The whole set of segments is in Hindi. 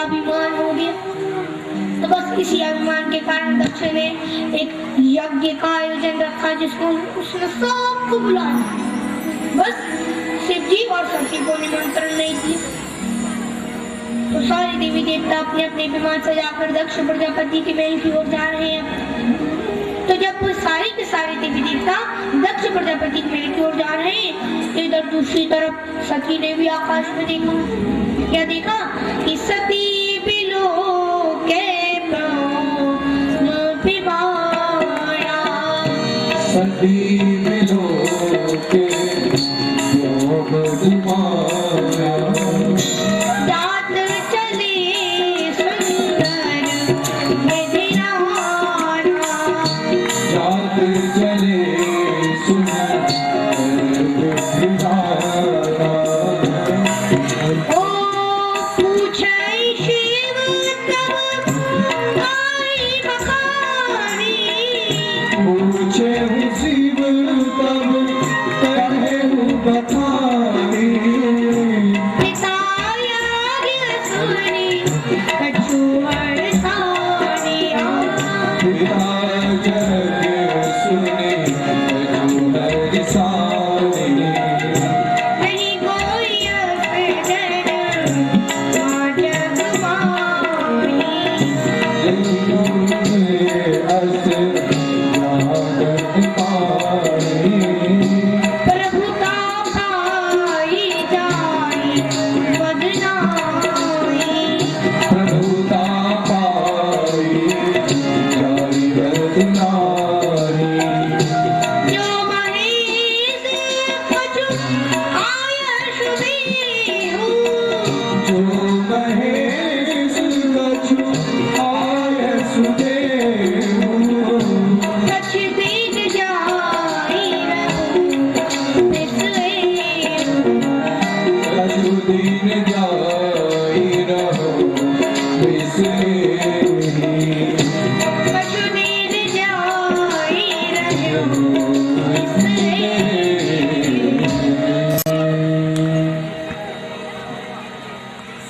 अभिमान हो गया। तो बस इसी अभिमान के कारण दक्ष ने एक यज्ञ का आयोजन रखा जिसको उसने सबको बुलाया, बस शिव जी और सती को निमंत्रण नहीं दिया। तो सारे देवी देवता अपने अपने विमान सजाकर दक्ष प्रजापति के महल की ओर जा रहे हैं। तो जब वो सारे के सारे देवी देवता दक्ष प्रजापति के महल की ओर जा रहे हैं तो इधर दूसरी तरफ सती ने भी आकाश में देखा। क्या देखा कि सती बिलो के सती बिलो के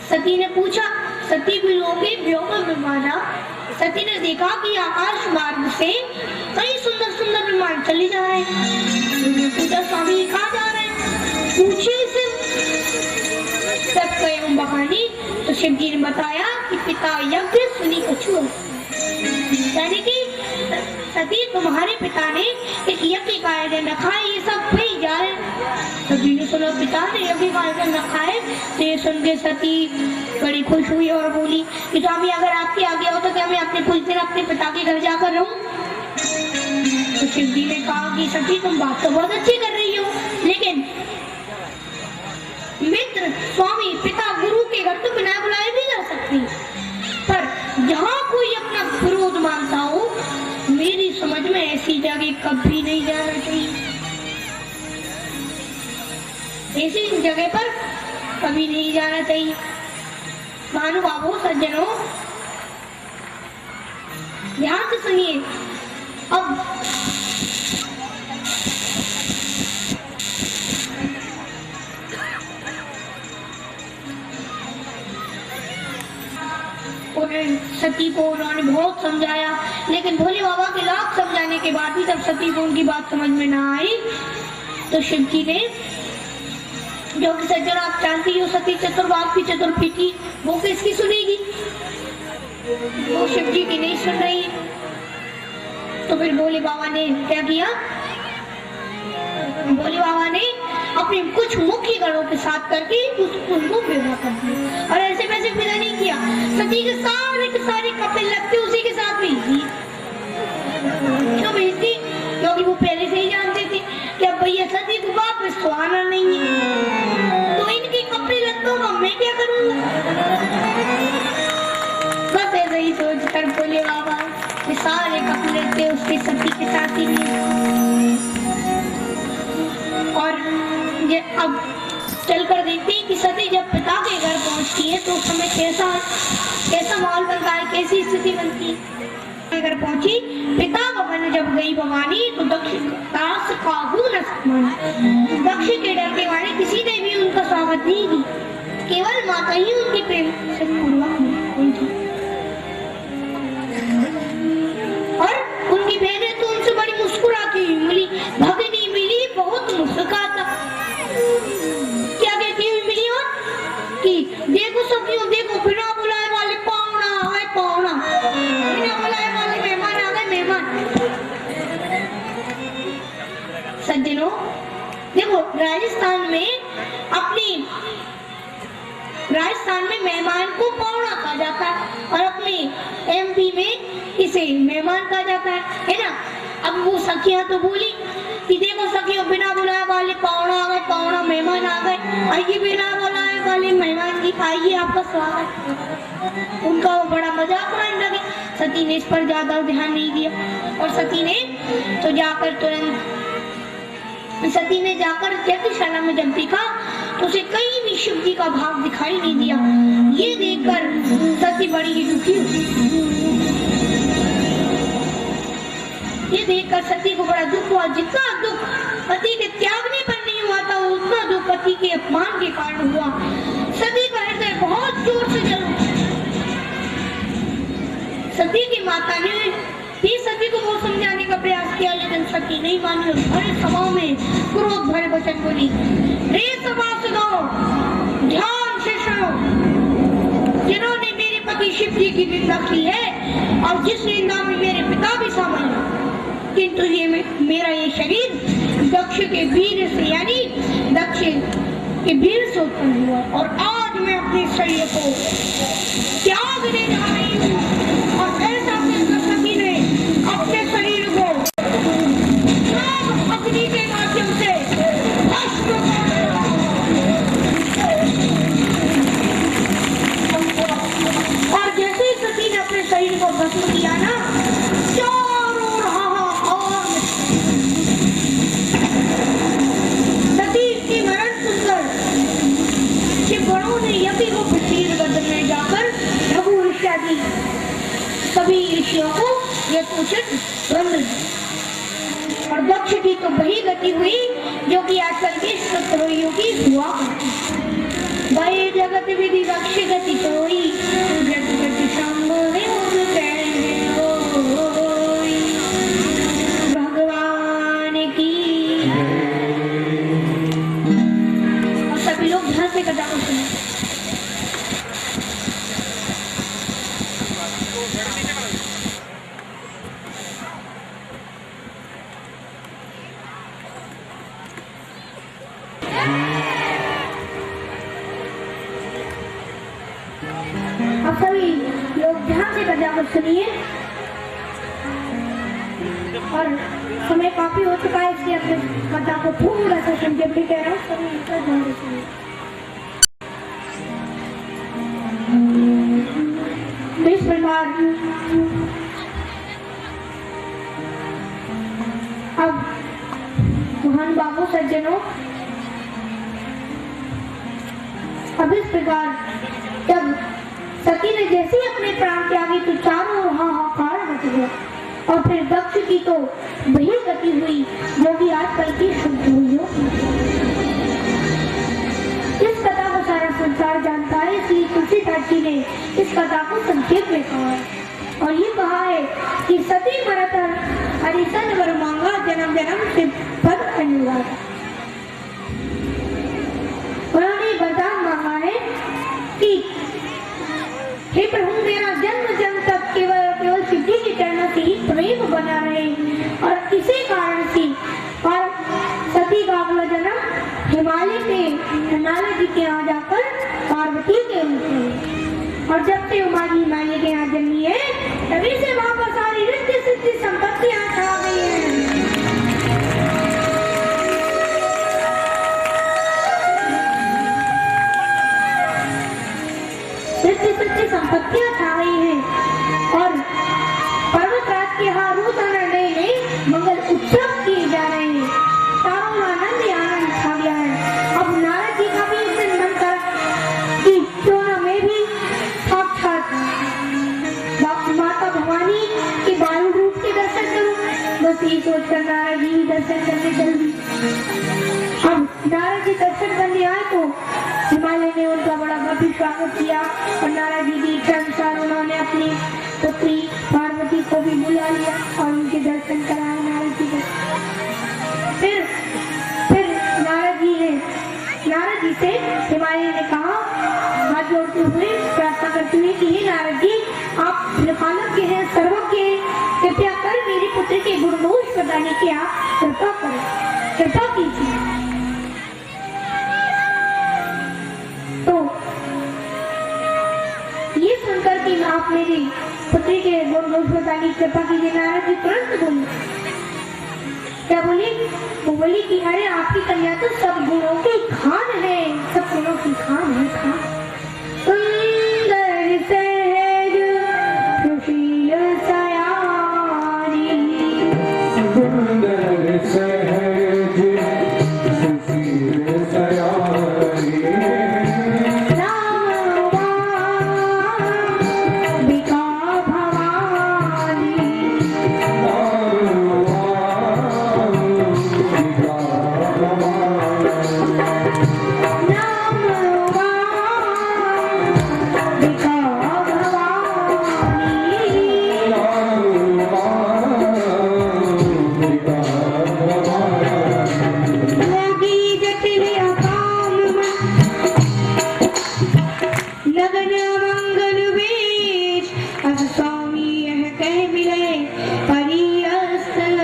सती ने पूछा, सती भी लोगे व्योम विमाना। सती ने देखा कि आकाश मार्ग से कई सुंदर सुंदर विमान चले जा रहे हैं। पूछा, स्वामी कहाँ जा रहे हैं? पूछे से सब कई बहानी। तो शिव जी ने बताया कि पिता यज्ञ सुनी कछुआ, यानी कि सती तुम्हारे पिता ने एक यज्ञ का आयोजन रखा है, ये सब वही जा रहे हैं। सती ने सुना पिता ने यज्ञ का आयोजन रखा है, तो ये सुन के सती बड़ी खुश हुई और बोली कि स्वामी अगर आपकी आज्ञा हो तो क्या मैं अपने कुछ दिन अपने पिता के घर जाकर रहूं? तो शिव जी ने कहा कि सती तुम बात तो बहुत अच्छी कर रही हो, लेकिन मित्र स्वामी पिता गुरु के घर तो बिना बुलाए भी जा सकती, पर जहाँ कोई अपना विरोध मानता हो मेरी समझ में ऐसी जगह कभी नहीं जाना चाहिए, ऐसी जगह पर कभी नहीं जाना चाहिए। महानुभावों सज्जनों ध्यान से सुनिए। अब सती को उन्होंने बहुत समझाया, लेकिन भोले बाबा के लाख समझाने के बाद भी जब सती को उनकी बात समझ में ना आई तो शिव जी ने, जो कि सज्जन आप जानती हो सती चतुर्भाग की चतुर्पीठी, वो किसकी सुनेगी? वो शिव जी की नहीं सुन रही। तो फिर भोले बाबा ने क्या किया? भोले बाबा ने अपने कुछ मुख्य गणों के साथ करके उनको विवाह कर दिया, और ऐसे वैसे विदा नहीं किया। सती के सारे कपड़े लगते उसी के साथ भेजी। क्यों भेजती? क्योंकि वो पहले से ही जानते थे कि अब भैया सती को वापस तो आना नहीं है, तो इनके कपड़े लत्तों का मैं क्या करूँगा? बस ऐसे ही सोच कर बोले बाबा सारे कपड़े लत्ते उसके सती के साथ ही और ये अब चलकर देखते हैं कि सती जब पिता के घर पहुंचती है तो उस समय कैसा माहौल बनता है, कैसी स्थिति बनती है। घर पहुंची, पिता भवन जब गई भवानी तो दक्ष के डर के मारे किसी ने भी उनका स्वागत नहीं किया, केवल माता ही उनके प्रेम से पूर्वक मेहमान को पौड़ा कहा जाता है और अपने एमपी में इसे मेहमान कहा जाता है ना। अब वो सखियां तो बोली कि देखो सखियों, बिना बुलाए वाले पौड़ा आ गए, पौड़ा मेहमान आ गए, आइए बिना बुलाए वाले मेहमान जी आइए, आपका स्वागत। उनका वो बड़ा मजाक उड़ाने लगे। सती ने इस पर ज्यादा ध्यान नहीं दिया और सती ने जाकर यज्ञशाला में जब देखा तो उसे कहीं भी शिव जी का भाव दिखाई नहीं दिया। ये देखकर सती बड़ी ही दुखी हुई। ये देखकर सती को बड़ा दुख हुआ। जितना दुख पति के त्यागने पर नहीं हुआ था, उतना दुख पति के अपमान के कारण हुआ। सती का हृदय बहुत जोर से जल उठा। सती की माता ने ही सती को बहुत समझाने का प्रयास किया, लेकिन सती नहीं मानी और भरे सभा में क्रोध भरे वचन बोली। रे सभासदों, ध्यान से सुनो। जिन्होंने मेरे पति शिव जी की निंदा की है और जिस निंदा में मेरे पिता भी शामिल है, किंतु ये मेरा ये शरीर दक्ष के वीर से यानी दक्ष के वीर से उत्पन्न हुआ और आज मैं अपने शरीर को त्याग देने जा रही हूँ। और ऐसा कहकर सती ने अपने शरीर को अग्नि के माध्यम से भस्म कर दिया। और जैसे ही सती ने अपने शरीर को भस्म किया ना, चारों ओर हाहाकार। सती की मरण सुनकर बड़ों ने यज्ञ को प्रतीक बदलने जाकर रघु ऋषि सभी ऋषियों को यथोचित दंड दिया। और दक्ष की तो वही गति हुई जो कि आजकल के शत्रुओं की हुआ। वही जगत विधि दक्ष गति तो हुई, जगत संभव भगवान की। और सभी लोग ध्यान से कथा को सुने। अब सभी लोग ध्यान से कथा को सुनिए। और समय काफी हो चुका है, इसलिए अपने कथा को थोड़ा सा संक्षेप कह रहा हूँ। सभी ध्यान से सुनिए। इस प्रकार अब महान बाबू सज्जनों, अब इस प्रकार जब सती ने जैसे ही अपने प्राण त्यागे तो चारों ओर हाहाकार मच गया। और फिर दक्ष की तो वही गति हुई जो कि आजकल की शुद्ध हुई हो। इस कथा को सारा संसार जानता है, इसलिए तुलसीदास जी ने इस कथा को संक्षेप में कहा है। और ये कहा है कि सती मरत हरिसन वर मांगा, जन्म जन्म से पद अनुवाद। उन्होंने वरदान मांगा है कि हे प्रभु, मेरा जन्म जन्म तक केवल शिव जी के चरणों से ही प्रेम बना रहे। और इसी कारण से और सती का अगला जन्म हिमालय जी के यहाँ जाकर पार्वती के रूप में। और जब से उमा जी हिमालय के यहाँ जन्मी है, तभी से वहाँ पर सारी रिद्धि सिद्धि संपत्तियां छा गई है। संपत्तियां छा गई हैं और पर्वतराज के यहाँ रोजाना नए नए मंगल उत्सव किए जा रहे हैं। चारों आनंद ही आनंद छा गया है। अब नारद जी का भी इस दिन मन कर कि क्यों न मैं भी साक्षात माता भवानी के बाल रूप के दर्शन करूं। बस ये सोचकर नारद जी दर्शन करने चल दी। अब नारद जी दर्शन करने आए तो हिमालय ने उनका बड़ा भव्य स्वागत किया और नारद जी की इच्छा अनुसार उन्होंने अपनी पुत्री पार्वती को भी बुला लिया और उनके दर्शन कराए नारद जी को। फिर नारद जी से हिमालय ने कहा, हाथ जोड़ते हुए प्रार्थना करते हुए कि हे नारद जी, आप त्रिकालज्ञ के हैं, सर्वज्ञ हैं, कृपया कर मेरी पुत्री के गुण दोष बताने की आप कृपा करें, कृपा कीजिए। तो ये सुनकर कि आप मेरी पुत्री के गुण दोष बताने की कृपा कीजिए। नारद जी तुरंत बोले, क्या बोली? वो बोली कि अरे आपकी कन्या तो सब गुणों की खान है, सब गुणों की खान है। खान सुंदर सहज सुशील सयानी, सुंदर सहज सुशील सयानी, नामवांबिका भवानी, नामवांबिका भवानी, योगी जटिल अकाम लगन मंगल वेश, अस स्वामी यह कह मिले परियसिए।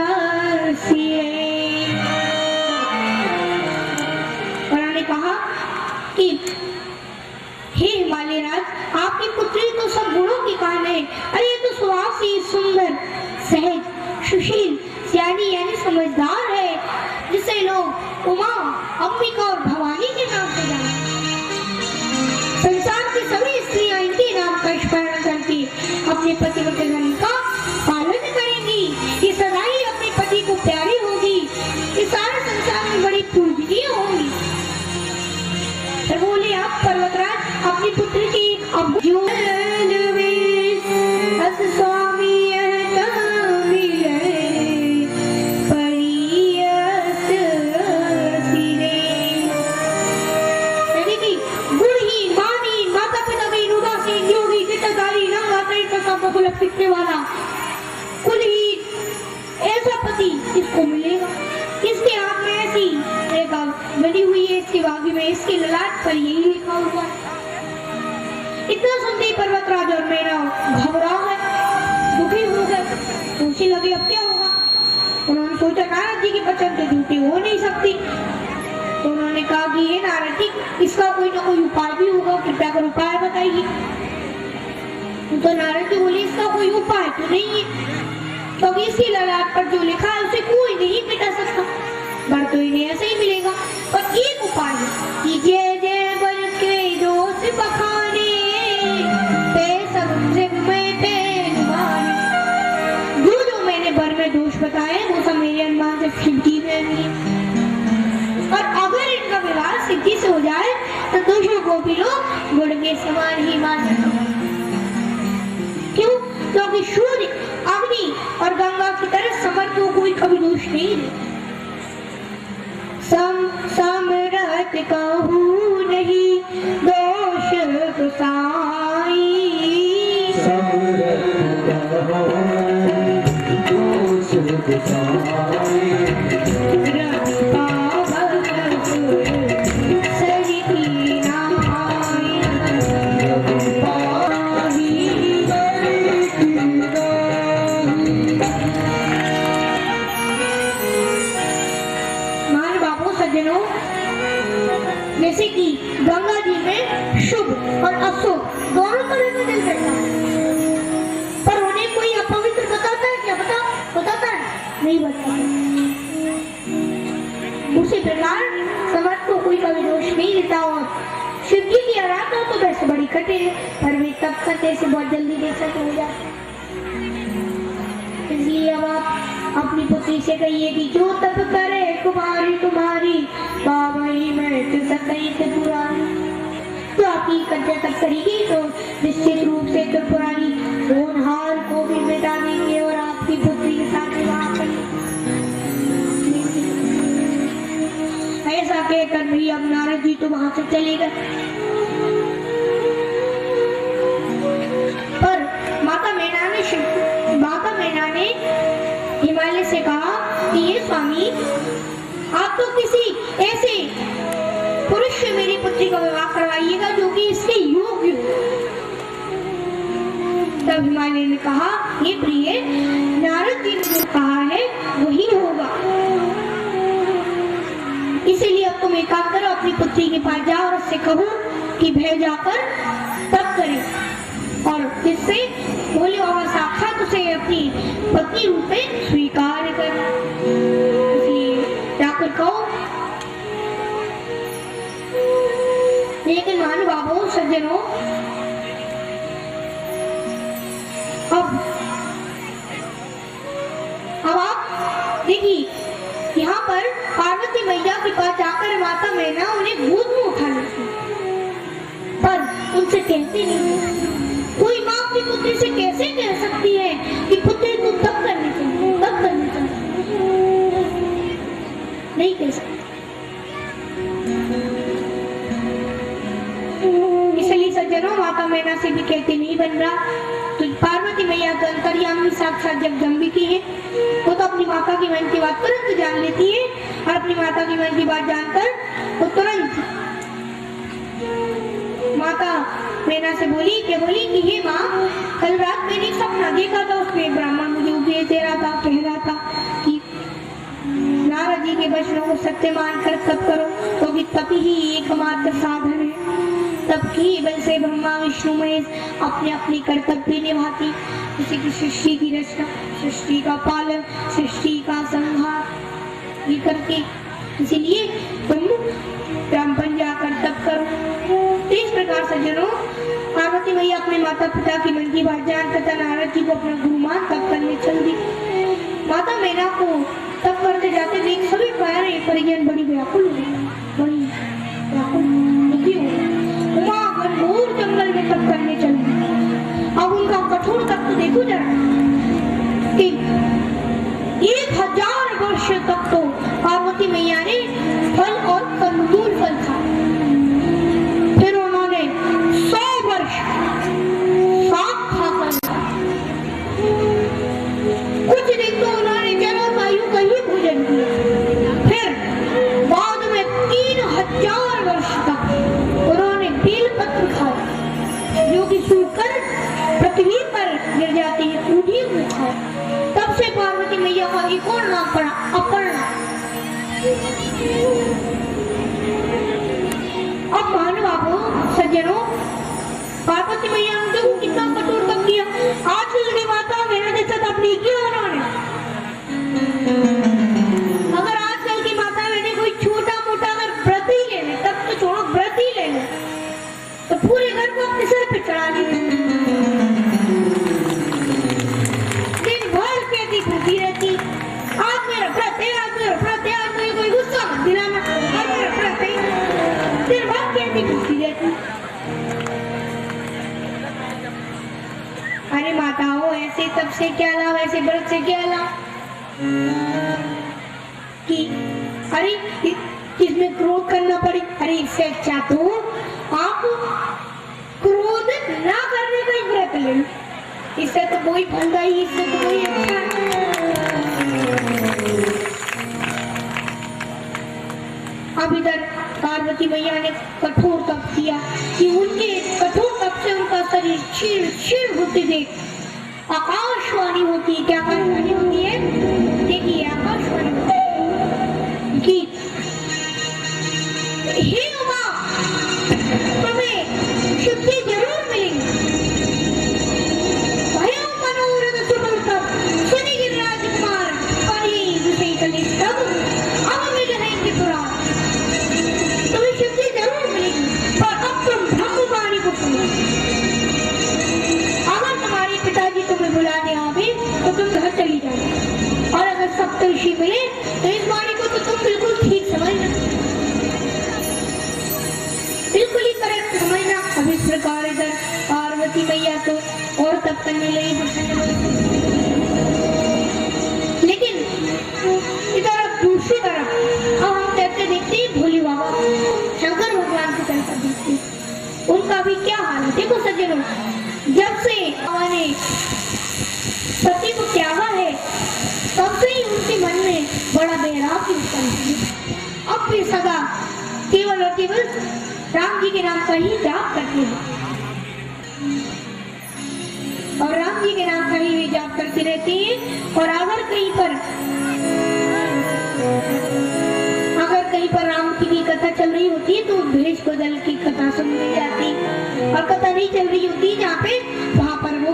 उन्होंने कहा कि हे हिमालय राज, आपकी पुत्री तो सब गुणों की खान है। अरे ये तो सुहासी, सुंदर, सहज, सुशील, सियानी यानी समझदार है, जिसे लोग उमा, अंबिका और भवानी के नाम से जानते हैं। संसार की सभी स्त्रियां इनके नाम का स्मरण करके अपने पति के धर्म का पालन करेंगी। ये सदा ही अपने पति को प्यारी होगी, इस सारे संसार में बड़ी पूजनीय होगी। फिर बोले, आप पर्वतराज अपनी पुत्री की अब जो अस स्वामी यह मिले परियसिरे। यानी कि गुणहीन, मानहीन, माता पिता की उदासीन, योगी, चित्तकारी, नंगा, सब को पिटने वाला, कुलहीन ऐसा पति इसको मिलेगा। इसके हाथ में ऐसी रेखा बनी हुई है, इसके बागी में, इसके ललाट पर यही लिखा हुआ है। इतना सुनते ही पर्वतराज और मेरा घबरा गए, दुखी हो गए, सोचने लगे अब क्या होगा। उन्होंने सोचा नारद जी की वचन तो झूठी हो नहीं सकती, तो उन्होंने कहा कि ये नारद जी, इसका कोई ना कोई उपाय भी होगा, कृपया कर उपाय बताइए। तो नारद जी बोले, इसका कोई उपाय तो नहीं है, क्योंकि इसकी ललाट पर जो लिखा है उसे कोई नहीं मिटा सकता, बर तो इन्हें ऐसे ही मिलेगा। पर एक उपाय है कि जय जय बर के दोष बखाने ते सब जिम्मे पे नुमाने। जो मैंने बर में दोष बताए वो सब मेरे अनुमान से सिद्धि में भी है, और अगर इनका विवाह सिद्धि से हो जाए तो दोषों को भी लोग गुण के समान ही माने। क्यों? क्योंकि सूर्य, अग्नि और गंगा की तरह समर्थ को कोई कभी दोष नहीं है। समरथ कहू नहीं दोष गुसाई, समरथ कहू दोष गुसाई, रखा भगत सरिती नाई, पाही सरिती नाई। मान बाबू सज्जनों, जैसे कि गंगा जी में शुभ और अशुभ दोनों तरह का जल रहता है, पर उन्हें कोई अपवित्र बताता है क्या? बताता है? नहीं बताता। उसी प्रकार समर्थ को कोई कभी दोष नहीं देता, और शिव जी की आराधना तो वैसे बड़ी कठिन है, पर वे तब करते से बहुत जल्दी देख हो जाते। इसलिए अब आप अपनी पुत्री से कहिए कि जो तप करे कुमारी तुम्हारी, बाबई मैं सकई त्रिपुरारी। तो आपकी कन्या तप करेगी तो निश्चित रूप से त्रिपुरारी होनहार को भी मिटा देंगे और आपकी पुत्री के साथ विवाह करेंगे। ऐसा कहकर भी अब नारद जी तो वहां से चले गए। पर माता मैना ने हिमालय से कहा कि ये स्वामी, आप तो किसी ऐसे पुरुष से मेरी पुत्री का विवाह करवाइएगा जो कि इसके योग्य हो। तब हिमालय ने कहा, हे प्रिय, नारद जी ने जो कहा है वही होगा, इसीलिए अब तुम एक काम करो, अपनी पुत्री के पास जाओ और उससे कहो कि भय जाकर तप करे। से भोले बाबा साक्षात उसे अपनी पत्नी रूप में स्वीकार कर। इसलिए जाकर कहो। लेकिन महानुभावों सज्जनों, अब आप देखिए, यहाँ पर पार्वती मैया के पास जाकर माता मैना उन्हें गोद में उठा लेती, पर उनसे कहती नहीं। कोई माँ अपनी पुत्री से कैसे कह सकती है कि पुत्री तू तब करनी चाहिए, तब करनी चाहिए, नहीं कह सकती। इसलिए सज्जनों, माता मैना से भी कहती नहीं बन रहा। तो पार्वती मैया तो अंतर्यामी साक्षात जगदम्बी की है, वो तो अपनी माता की मन की बात तुरंत जान लेती है, और अपनी माता की मन की बात जानकर वो तुरंत माता मैना से बोली कि हे माँ, कल रात मैंने एक सपना देखा था, उसमें ब्राह्मण मुझे उपदेश दे रहा था, कह रहा था कि नारद जी के वचनों को सत्य मानकर तप करो, क्योंकि तप ही एकमात्र साधन है। तब केवल से ब्रह्मा विष्णु महेश अपने अपने कर्तव्य निभाती, जैसे कि सृष्टि की रचना, सृष्टि का पालन, सृष्टि का संहार ये करके। इसीलिए तुम ब्राह्मण जाकर तप करो। तो इस प्रकार सज्जनों, पार्वती मैया अपने माता पिता की मन की बात जान तथा नारद जी को अपना गुरु मान तप करने चल दी। माता मैना को तप करते जाते देख सभी प्यारे परिजन बड़ी व्याकुल हुई, बड़ी व्याकुल दुखी हुई। उमा घनघोर जंगल में तप करने चल दी। अब उनका कठोर तप तो देखो जरा, कि 1000 वर्ष तक तो पार्वती मैया ने फल और कंदूल फल खाया। फिर उन्होंने 100 वर्ष साग खाकर, कुछ दिन तो उन्होंने जल और वायु का ही भोजन किया। फिर बाद में 3000 वर्ष तक उन्होंने बेलपत्र खाया, जो कि सूखकर पृथ्वी पर गिर जाती है, उन्हीं को खाया। तब से पार्वती मैया का एक और नाम पड़ा, अपर्णा। अब महानुभावों सज्जनों, पार्वती मैया ने देखो कितना कठोर तप किया। आजकल की माता मैंने देखा तब नहीं किया उन्होंने। अगर आजकल की माता मैंने कोई छोटा मोटा अगर व्रत ही ले ले, तब तो छोड़ो, व्रत ही ले ले, तो पूरे घर को अपने सिर पे चढ़ा ली। दिन भर कहती भूखी रहती, आज मेरा व्रत है, आज मेरा व्रत है, आज मुझे कोई गुस्सा मत दिलाना, आज मेरा व्रत है। दिन भर कहती भूखी रहती। अरे माताओं, ऐसे तप से क्या लाभ, ऐसे व्रत से क्या लाभ? कि अरे इसमें क्रोध करना पड़े, अरे इससे अच्छा तो आप क्रोध ना करने का ही व्रत ले लो, इससे तो कोई फलदा ही, इससे तो कोई अच्छा है। अब इधर पार्वती मैया ने कठोर तप किया कि उनके कठोर तप से उनका शरीर क्षीण क्षीण होते देख आकाशवाणी होती है। क्या आकाशवाणी होती है? देखिए आकाशवाणी होती है कि हे उमा, तुम्हें शक्ति जरूर मिलेगी। भयो मनोरथ सुबह तब सुनी गिरिराज कुमार पानी विषय कले तब अब मिल रहेंगे पुराण। तुम्हें शक्ति जरूर मिलेगी, पर अब तुम ब्रह्मवाणी को सुनो। अगर तुम्हारे पिताजी तुम्हें बुलाने आवे तो तुम घर चली जाओ, और अगर सप्तऋषि मिले तो इस वाणी को तो तुम बिल्कुल ठीक समझना, बिल्कुल ही करेक्ट समझना। अब इस प्रकार इधर पार्वती मैया तो और तप करने लगी, लेकिन इधर अब दूसरी तरफ अब हम देखते देखते भोले बाबा शंकर भगवान की तरफ देखते, उनका भी क्या हाल है। देखो सज्जनों, जब से हमारे पति को त्यागा है, तब से ही उनके मन में बड़ा बैराग उत्पन्न है। अब वे सदा केवल और केवल राम जी के नाम का ही जाप करते हैं, और राम जी के नाम का ही वे जाप करते रहते हैं। और अगर कहीं पर राम जी की कथा चल रही होती है तो भेष बदल की कथा सुन ली जाती, और कथा नहीं चल रही होती जहाँ पे, वहां पर वो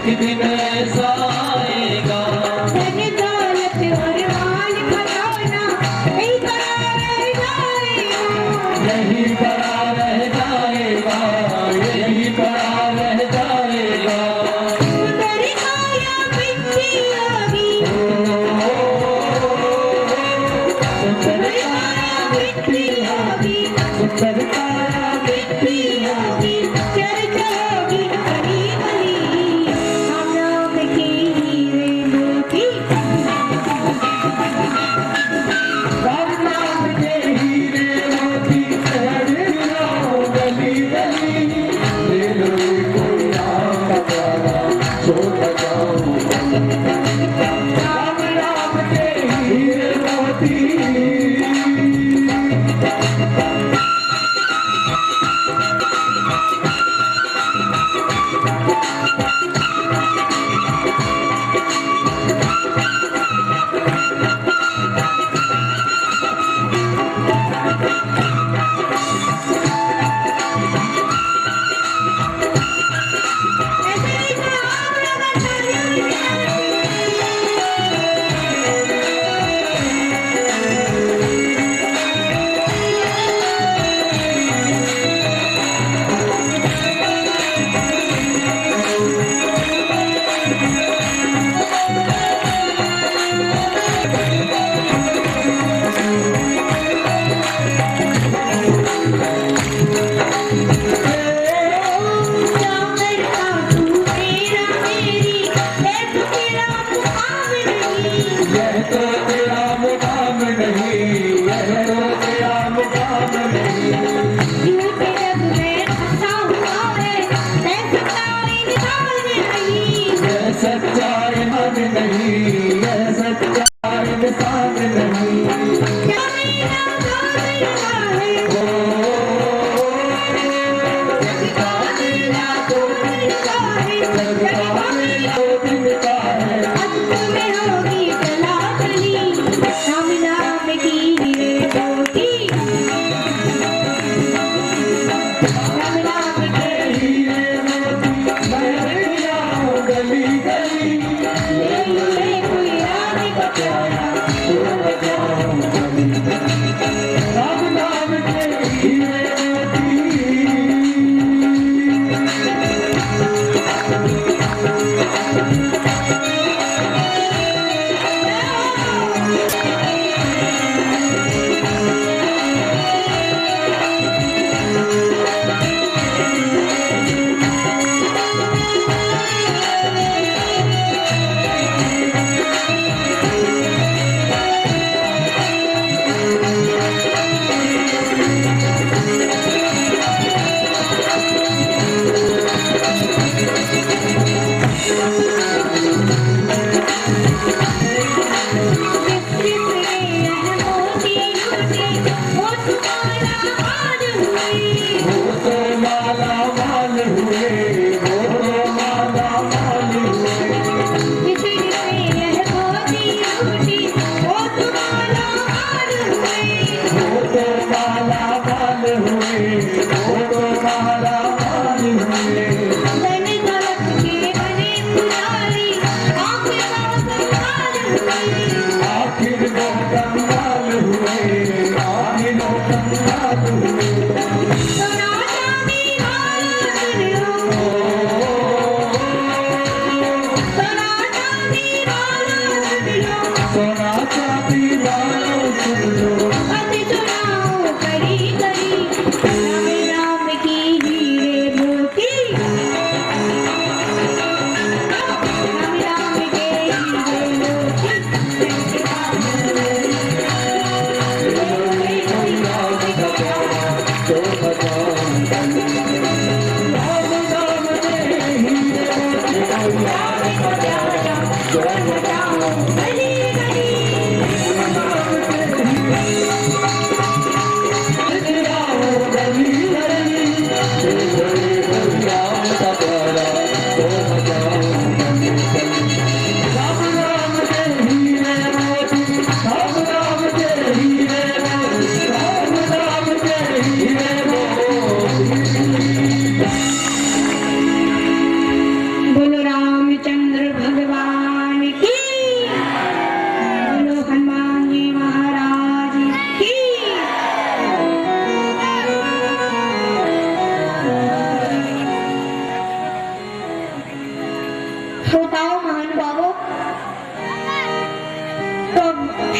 एक दिन ऐसा आएगा धन दौलत और माल खजाना यही पड़ा रह जाएगा, यही पड़ा रह जाएगा, यही पड़ा रह जाएगा। सुंदर काया मिट्टी होगी, सुंदर काया मिट्टी होगी, सुंदर काया मिट्टी होगी। चर्चा होगी गली गली, हम नाम के हीरे मोती, राम नाम के हीरे मोती शहर गाँव गली गली। ले लो कोई राम का प्यारा छोटा गाँव। राम नाम के हीरे मोती। ऐसे ही तो आप लगातार क्या करता तू मेरा मेरी, है तो तेरा मुकाम नहीं, यह तो तेरा मुकाम नहीं, यह तो तेरा मुकाम नहीं। झूठे जग में फंसा हुआ है, मैं सच्चाई निकाल नहीं, यह सच्चा ईमान नहीं, यह सच्चा इंसान नहीं। क्या मेरा काम लगा है, जग का मेरा तो मिलता है, जग का मेरा तो दिलता है। अंत में होगी चला चली, राम नाम की हीरे मोती, राम नाम के हीरे मोती शहर गाँव गली गली। ले कोई रानी का प्यारा छोटा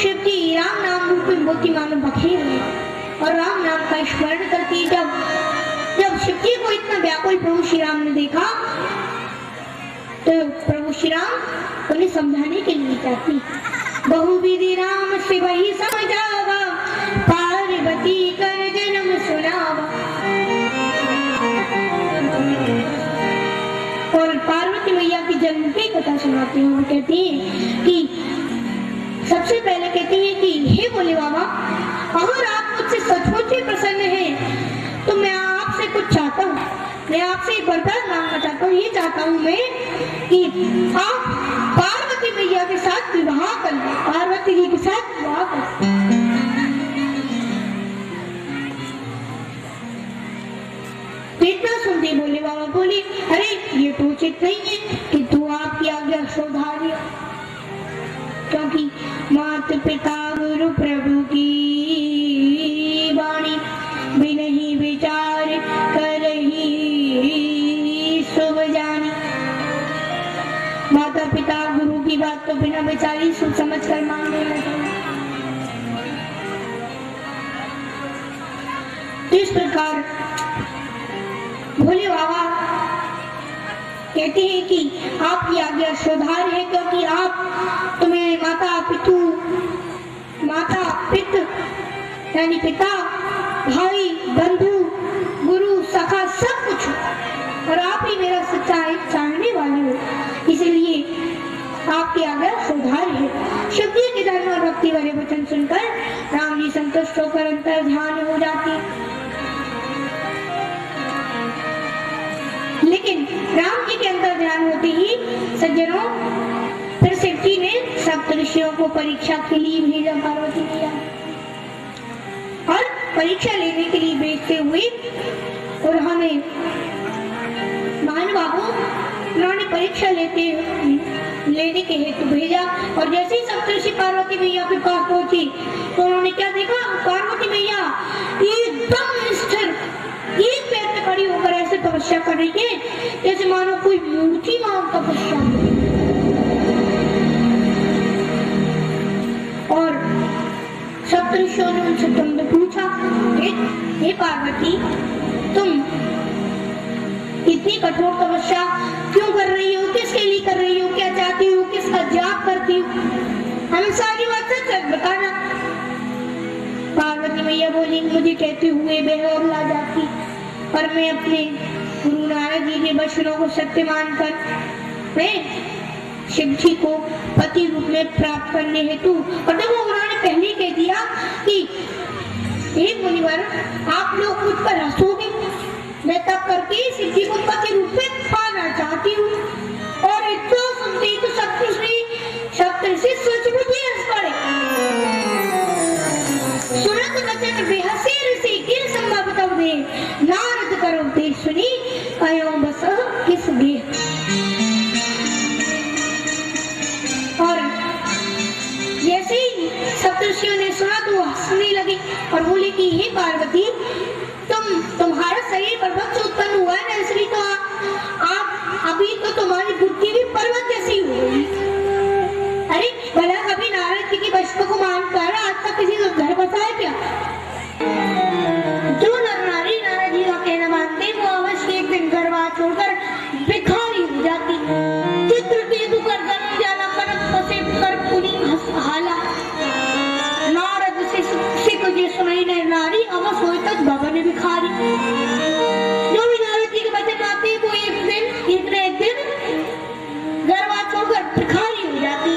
शिव जी राम नाम रूपी मोती मानो बखेर है और राम नाम का स्मरण करती जब शिव जी को इतना व्याकुल प्रभु श्री राम ने देखा तो प्रभु श्री राम उन्हें समझाने के लिए कहती, बहुविधि राम से वही समझावा, पार्वती कर जन्म सुनावा। और पार्वती मैया की जन्म की कथा सुनाती हूँ। कहती है कि सबसे पहले कहती है कि हे भोले बाबा, अगर आप मुझसे सचमुच ही प्रसन्न हैं तो मैं आपसे कुछ चाहता हूँ, मैं आपसे एक वरदान मांगना चाहता हूँ। ये चाहता हूँ मैं कि आप पार्वती मैया के साथ विवाह कर लें, पार्वती जी के साथ विवाह कर लें। इतना सुनते भोले बाबा बोली, अरे ये तो उचित नहीं है कि तू आपकी आज्ञा सुधारी, क्योंकि माता पिता गुरु प्रभु की वाणी बिनहि विचार करही शुभ जानी। माता पिता गुरु की बात तो बिना विचारी सोच समझ कर मानने लगे। इस प्रकार भोले बाबा कहते हैं कि आपकी आज्ञा सुधार है, क्योंकि आप तुम्हें माता पिता यानी पिता भाई बंधु गुरु सखा सब कुछ हो और आप ही मेरा सच्चा चाहने वाले हो, इसलिए आपकी आज्ञा सुधार है। शिव जी के धर्म और भक्ति वाले वचन सुनकर राम जी संतुष्ट होकर अंतर ध्यान हो जाते। लेकिन राम जी के अंदर ध्यान होते ही सज्जनों फिर शिव जी ने सप्तऋषियों को परीक्षा के लिए भेजा पार्वती मैया, और परीक्षा लेने के लिए भेजते हुए और हमें मान बाबू उन्होंने परीक्षा लेने के हेतु भेजा। और जैसे ही सप्तऋषि पार्वती मैया के पास पहुंची तो उन्होंने क्या देखा, पार्वती मैया एकदम स्थिर एक पैर पे खड़ी होकर ऐसे तपस्या कर रही है जैसे मानो कोई मूर्ति वहां तपस्या कर रही है। और सप्तऋषियों ने उनसे तुमने पूछा, हे पार्वती, तुम इतनी कठोर तपस्या क्यों कर रही हो, किसके लिए कर रही हो, क्या चाहती हो, किसका जाप करती हो, हमें सारी बात सच बताना। पार्वती मैया बोली, मुझे कहते हुए बेहोश ला जाती, पर मैं अपने गुरु नारद जी के वचनों को सत्य मानकर मैं शिव जी को पति रूप में प्राप्त करने हेतु, और देखो उन्होंने पहले कह दिया कि हे मुनिवर आप लोग मुझ पर हंसोगे, मैं तब करके शिव जी को पति रूप में पाना चाहती हूँ। और इतना सुनते ही तो सप्तऋषि सचमुच ही हंस पड़े। सुनत वचन बेहसे ऋषि किन संभव तब दे, नारद करो ते सुनी कयो बस किस गे। और जैसे ही सप्तऋषियों ने सुना तो वो हंसने लगे और बोले कि हे पार्वती, तुम्हारा शरीर पर्वत से उत्पन्न हुआ है ना, इसलिए तो आप अभी तो तुम्हारी बुद्धि भी पर्वत जैसी हो गई। अरे भला कभी नारद जी की वचनों को मानकर आज तक किसी को घर बसाया क्या? जो नर नारी नारद जी का कहना मानते वो अवश्य एक दिन गरबा छोड़कर भिखारी हो जाती। चित्रकेतु कर जन्म जाला कनक फसे कर पुनी हाला, नारद से तुझे सुनाई नहीं नारी अवश्य होए तक भवन भिखारी। जो भी नारद जी के वचन मानते वो एक दिन गरबा छोड़कर भिखारी हो जाती।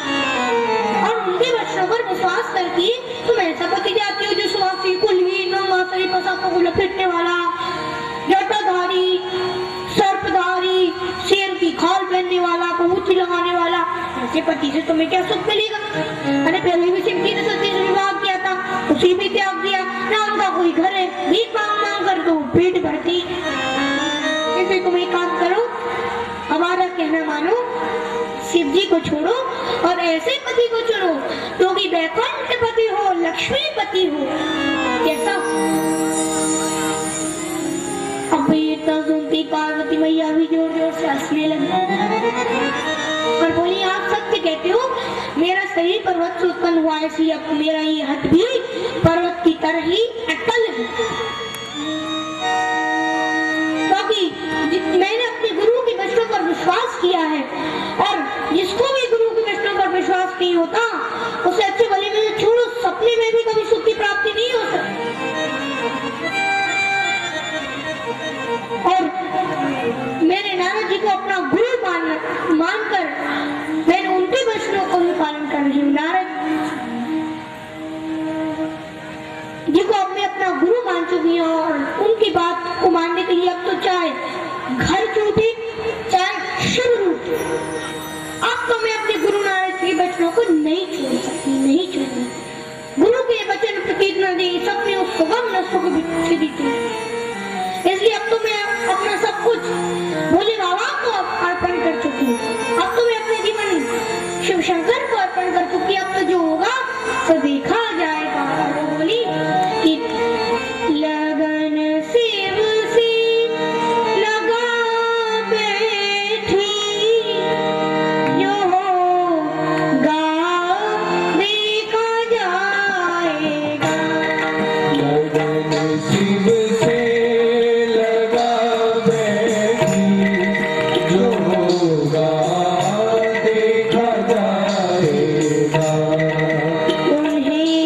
और उनके वचनों पर विश्वास करके तुम ऐसा पति जाती हो जो सुवासी कुलहीन मातरी पसापों को लपेटने वाला, जटाधारी, सर्पधारी, शेर की खाल पहनने वाला, पहुंची लगाने वाला, ऐसे पति से तुम्हें क्या सुख मिलेगा? अरे पहले भी शिव जी ने सती से विवाह किया था, उसी भी त्याग दिया, ना उनका कोई घर है, भीख मांग कर दो पेट भरती। इसलिए तुम एक काम करो, हमारा कहना मानो, शिव जी को छोड़ो और ऐसे पति को चुनो जो कि वैकुंठ पति हो, लक्ष्मीपति हो। कैसा? अब ये तो सुनती पार्वती मैया भी जोर जोर से हंसने लगी और बोली, आप सत्य कहते हो, मेरा शरीर पर्वत से उत्पन्न हुआ है, इसलिए अब मेरा ये हट भी पर्वत की तरह ही अटल है। क्योंकि मैंने अपने गुरु के वचनों पर विश्वास किया है, और जिसको भी गुरु के वचनों पर विश्वास नहीं होता उसे अच्छे भले में छोड़ो, सपने में भी कभी सुख की प्राप्ति नहीं हो सकती। और मैंने नारद जी को अपना गुरु मानकर मैंने उनके वचनों को भी पालन कर रही हूँ। नारद जी को अब मैं अपना गुरु मान चुकी हूँ, और उनकी बात को मानने के लिए अब तो चाहे घर छूटे चाहे शिव रूटे, अब तो मैं अपने गुरु नारद के वचनों को नहीं छोड़ सकती, नहीं छोड़ूंगी। गुरु के वचन प्रतीत न दे सपने उस सुगम नस्तों को से बीते, इसलिए अब तो मैं अपना सब कुछ भोले बाबा को अर्पण कर चुकी हूँ। अब तो मैं अपने जीवन शिव शंकर को अर्पण कर चुकी हूँ। अब तो जो होगा तो देखा जाएगा। और वो बोली कि लगन शिव से लगा बैठी, जो होगा देखा जाएगा। लगन शिव से लगा बैठी, जो होगा देखा जाएगा। उन्हें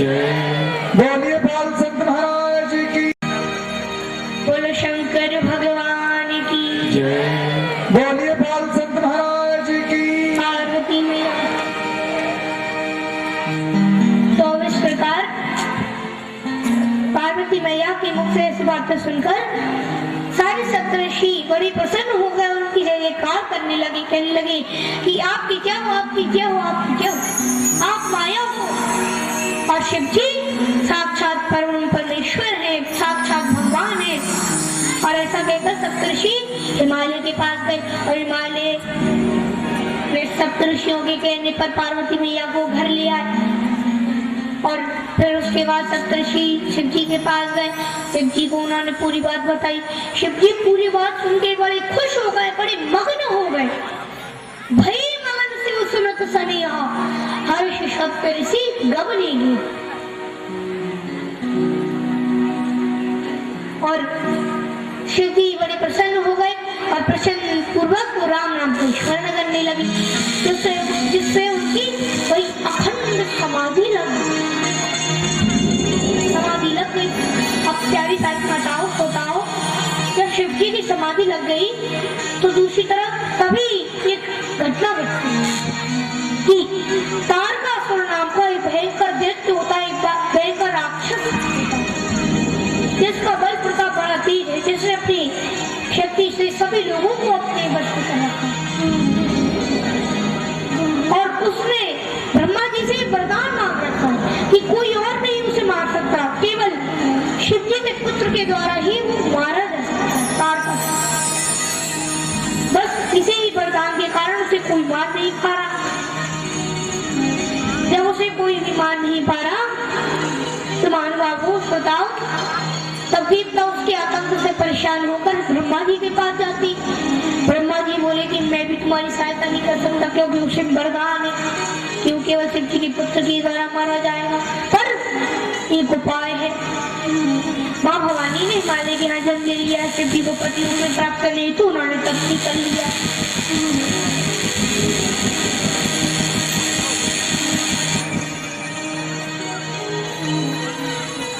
बोलिए बाल संत महाराज की बोलो शंकर भगवान की जय। बोलिए बाल संत महाराज की पार्वती मैया। तो इस प्रकार पार्वती मैया के मुख से इस बात सुनकर सारे सप्तऋषि बड़े प्रसन्न हो गए, उनकी जयकार करने लगे, कहने लगे कि आपकी क्या हो, आपकी क्या हो, आपकी क्या हो, आप माया हो और शिव जी साक्षात परम परमेश्वर है, साक्षात भगवान है। और ऐसा कहकर सप्तऋषि हिमालय के पास गए और हिमालय ने सप्तऋषियों के कहने पर पार्वती मैया को घर ले आए। और फिर उसके बाद सप्तऋषि शिव जी के पास गए, शिव जी को उन्होंने पूरी बात बताई। शिव जी पूरी बात सुन के बड़े खुश हो गए, बड़े मग्न हो गए। भई मगन शिव सुनत सनेहा, हर्ष सप्तऋषि गबनेगी। और शिव जी बड़े प्रसन्न हो गए और प्रसन्न पूर्वक राम नाम को स्मरण करने लगे, जिससे उनकी वही अखंड समाधि लग गई। अब प्यारी तारीफ बताओ, जब शिव जी की समाधि लग गई तो दूसरी तरफ तभी एक घटना घटती है कि तारकासुर नाम का एक भयंकर दैत्य होता है, एक भयंकर राक्षस होता है जिसका बल प्रताप बड़ा तेज है, जिसने अपनी शक्ति से सभी लोगों को अपने वश में कर रखा और उसने ब्रह्मा जी से वरदान मांग रखा है कि कोई और नहीं उसे मार सकता, केवल शिव जी के पुत्र के द्वारा ही वो मारा जा सकता है। बस इसी ही वरदान के कारण उसे कोई मार नहीं पा रहा। जब उसे कोई भी मार नहीं पा रहा तो मानव बताओ तब देवता उसके आतंक से परेशान होकर ब्रह्मा जी के पास जाती। ब्रह्मा जी बोले कि मैं भी तुम्हारी सहायता नहीं कर सकता क्योंकि उसे वरदान है कि वो केवल शिव जी के पुत्र के द्वारा मारा जाएगा, पर एक उपाय है। माँ भवानी ने हिमालय के यहाँ जन्म ले लिया, शिव जी को पति में प्राप्त करने हेतु उन्होंने तपस्या कर लिया।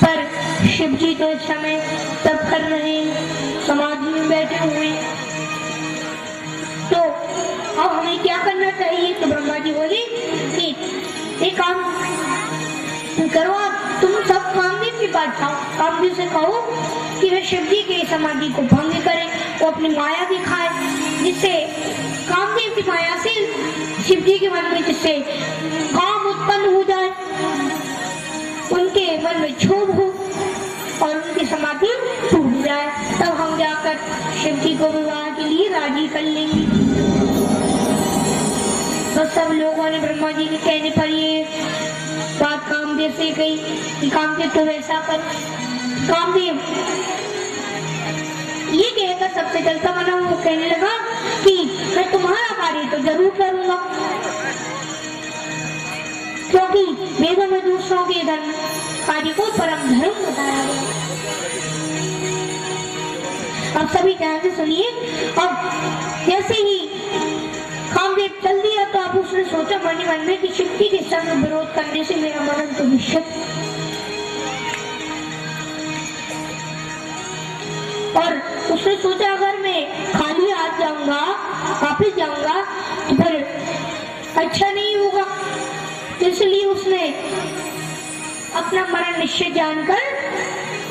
पर शिव जी तो इस समय तप कर रहे हैं, समाधि में बैठे हुए हैं। तो अब हमें क्या करना चाहिए? तो ब्रह्मा जी बोले कि एक काम करो, आप तुम सब कामदेव के पास जाओ, कामदेव से कहो कि वे शिव जी के समाधि को भंग करें, वो अपनी माया दिखाए, जिससे कामदेव की माया से शिव जी के मन में जिससे काम उत्पन्न हो जाए, उनके मन में क्षोभ हो और उनकी समाधि टूट जाए, तब हम जाकर शिव जी को विवाह के लिए राजी कर लेंगे। तो सब लोगों ने ब्रह्मा जी के कहने पर ये बात कामदेव से कही कि कामदेव तो वैसा कर। कामदेव ये कहकर सबसे चलता बना वो कहने लगा कि मैं तुम्हारा कार्य तो जरूर करूंगा, क्योंकि वेदों में दूसरों के धर्म कार्य को परम धर्म बताया गया। अब सभी ध्यान से सुनिए। अब जैसे ही कामदेव चल दिया तो अब उसने सोचा मन ही मन में कि शक्ति के संग विरोध करने से मेरा मरण तो निश्चित। और उसने सोचा अगर मैं खाली हाथ जाऊंगा, वापिस जाऊंगा तो फिर अच्छा नहीं होगा, इसलिए उसने अपना मरण निश्चय जानकर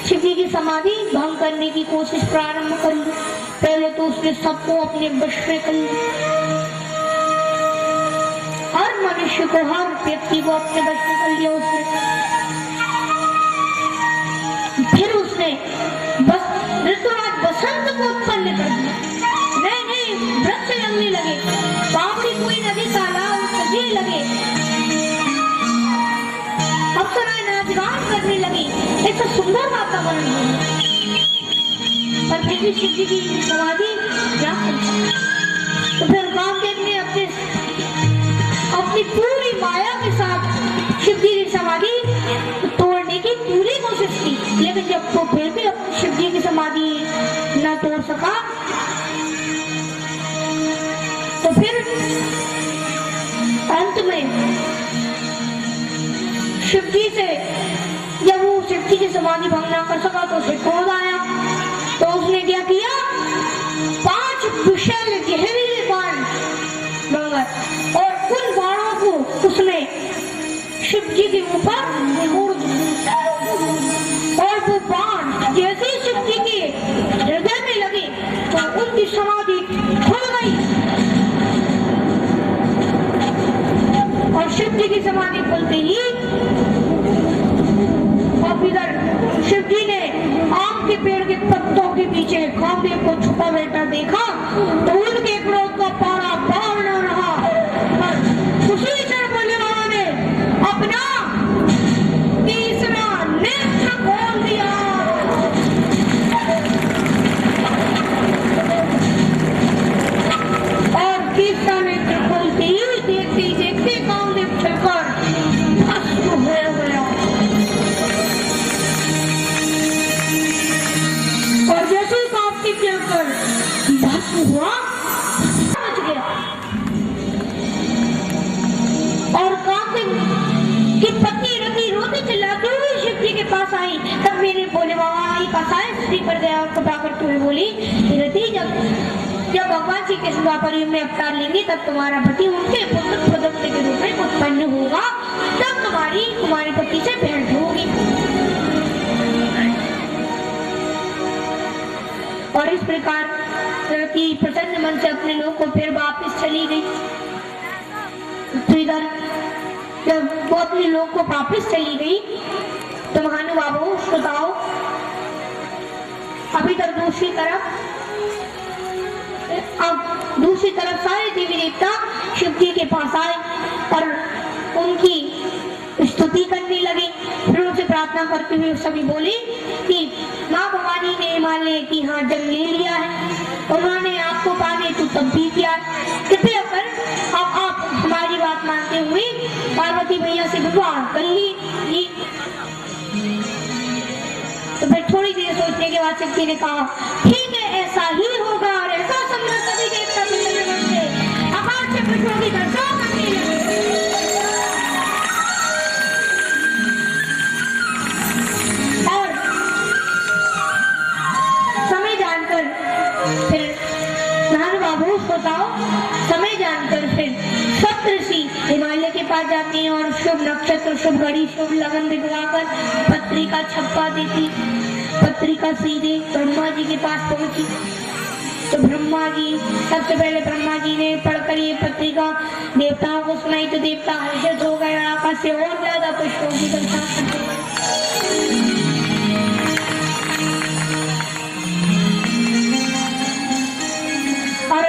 शिव जी की समाधि भंग करने की कोशिश प्रारंभ कर ली। पहले तो उसने सबको अपने वश में कर लिया, हर मनुष्य को, हर व्यक्ति को अपने वश में कर लिया उसने। फिर उसने बस ऋतुराज बसंत को उत्पन्न कर दिया। नए नए वृक्ष लगने लगे, बावड़ी कोई नदी तालाब सजने लगे, अप्सराएं नाचगान करने लगी, ऐसा सुंदर वातावरण हो। पर फिर भी शिव जी की समाधि क्या करता? तो फिर कामदेव ने अपनी पूरी माया के साथ शिव जी की समाधि तोड़ने की पूरी कोशिश की, लेकिन जब वो फिर भी शिव जी की समाधि न तोड़ सका तो फिर अंत में शिव जी से जब वो शिव जी की समाधि भंग न कर सका तो उसे क्रोध आया। तो उसने क्या किया? 5 विशाल जहरीले बाण मांगा और उन बाणों को उसने शिव जी के ऊपर छोड़ दिया। और वो बाण जैसे ही शिव जी के हृदय में लगे तो उनकी समाधि खुल गई और शिव जी की समाधि खुलते ही और इधर शिव जी ने आम के पेड़ के पत्तों के पीछे कामदेव को छुपा बैठा देखा तो उनके क्रोध का पारा पार न रहा। उसी क्षण बोले उन्होंने अपना तीसरा नेत्र खोल दिया और तीसरा नेत्र खोलते ही देखते देखते कामदेव छलकर भस्म हो गया। और जैसे ही कामदेव जलकर भस्म हुआ मच गया और कामदेव की पत्नी रति रोते चिल्लाते हुए शिव जी के पास आई। तब मेरे भोले बाबा एक आसान स्त्री पर गया और कृपा करते हुए बोली, रति जब भगवान श्री कृष्ण द्वापर युग में अवतार लेंगे तब तुम्हारा पति उनके पुत्र प्रदत्त के रूप में उत्पन्न होगा, तब तुम्हारे पति से भेंट होगी। और इस प्रकार रति प्रसन्न मन से अपने लोग को फिर वापस चली गई। तो इधर जब वो अपने लोग को वापस चली गई तो महानुभावों श्रोताओं, अब इधर दूसरी तरफ सारे देवी देवता शिव जी के पास आए और उनकी स्तुति करने लगे। फिर उनसे प्रार्थना करते हुए सभी बोले कि माँ भवानी ने हिमालय की हाँ जन्म ले लिया है, उन्होंने आपको पाने तो तब भी किया, कृपया कर अब आप हमारी बात मानते हुए पार्वती मैया से विवाह कर लीजिए। तो फिर थोड़ी देर सोचने के बाद शक्ति ने कहा ठीक है, ऐसा ही होगा। और ऐसा समझ सभी देवता से आकाश से पुष्पों की वर्षा करने लगे। और समय जानकर फिर महानुभावों श्रोताओं, समय जानकर फिर सप्तऋषि हिमालय के पास जाते हैं और शुभ नक्षत्र, शुभ घड़ी, शुभ लगन दिखवाकर पत्रिका छपवा देती। पत्रिका सीधे ब्रह्मा जी के पास पहुंची तो सबसे पहले ब्रह्मा जी ने पढ़कर ये पत्रिका देवताओं को सुनाई तो देवता हर्षित हो गए, आकाश से और ज्यादा पुष्पों की वर्षा करते गए। और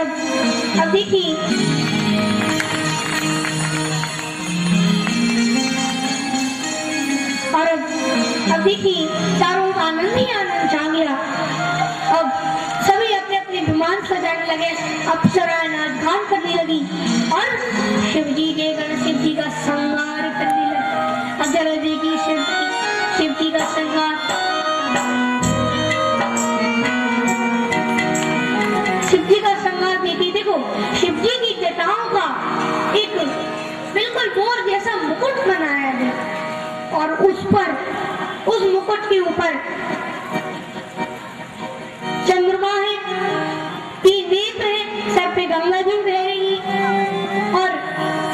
अब देखिए चारों ओर आनंद ही आनंद छा गया। अब सभी अपने अपने विमान सजाने लगे, अप्सराएं नाच गान करने लगी और शिव जी के गण शिव जी का श्रृंगार करने लगे। अब जरा देखिए शिव जी का श्रृंगार। शिव जी का श्रृंगार देखिए, देखो शिव जी की जटाओं का एक बिल्कुल मोर जैसा मुकुट बनाया गया और उस मुकुट के ऊपर चंद्रमा है, 3 नेत्र है, सर पे गंगा जी बह रही है और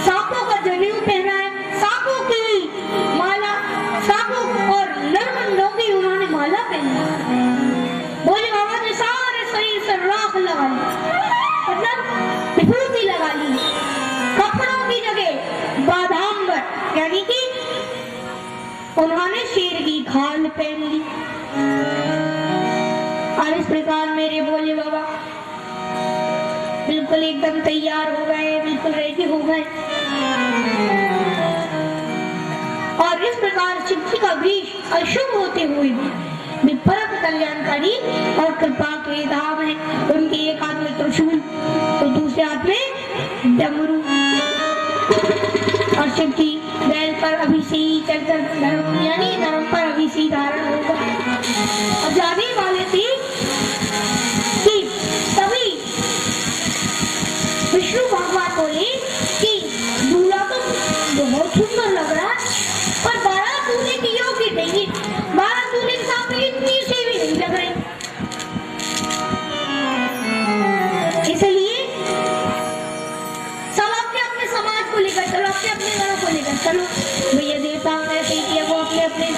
सांपों का जनेऊ पहना है, सांपों की माला, सांपों और नरमंडों की उन्होंने माला पहनी। भोले बाबा ने सारे शरीर से राख लगा ली, मतलब विभूति लगा ली, कपड़ों की जगह बादाम्बर यानी कि उन्होंने शेर की खाल पहन ली। और इस प्रकार मेरे भोले बाबा बिल्कुल एकदम तैयार हो गए, बिल्कुल रेडी हो गए। और इस प्रकार शिव जी का वृक्ष अशुभ होते हुए भी परम कल्याणकारी और कृपा के धाम है। उनके एक हाथ में त्रिशूल तो दूसरे हाथ में डमरू और शिव जी बैल पर अभिषेक यानी धर्म पर अभिषेक धारण होगा। अब जाने वाले थे कि तभी विष्णु भगवान बोले कि दूल्हा तो बहुत सुंदर लग रहा है पर 12 दूल्हे की योग्य नहीं, 12 दूल्हे के सामने इतनी से भी नहीं लग रही। इसलिए सब अपने समाज को लेकर चलो, अपने घरों को लेकर चलो। भैया देवताओं ने ऐसे ही किया, वो अपने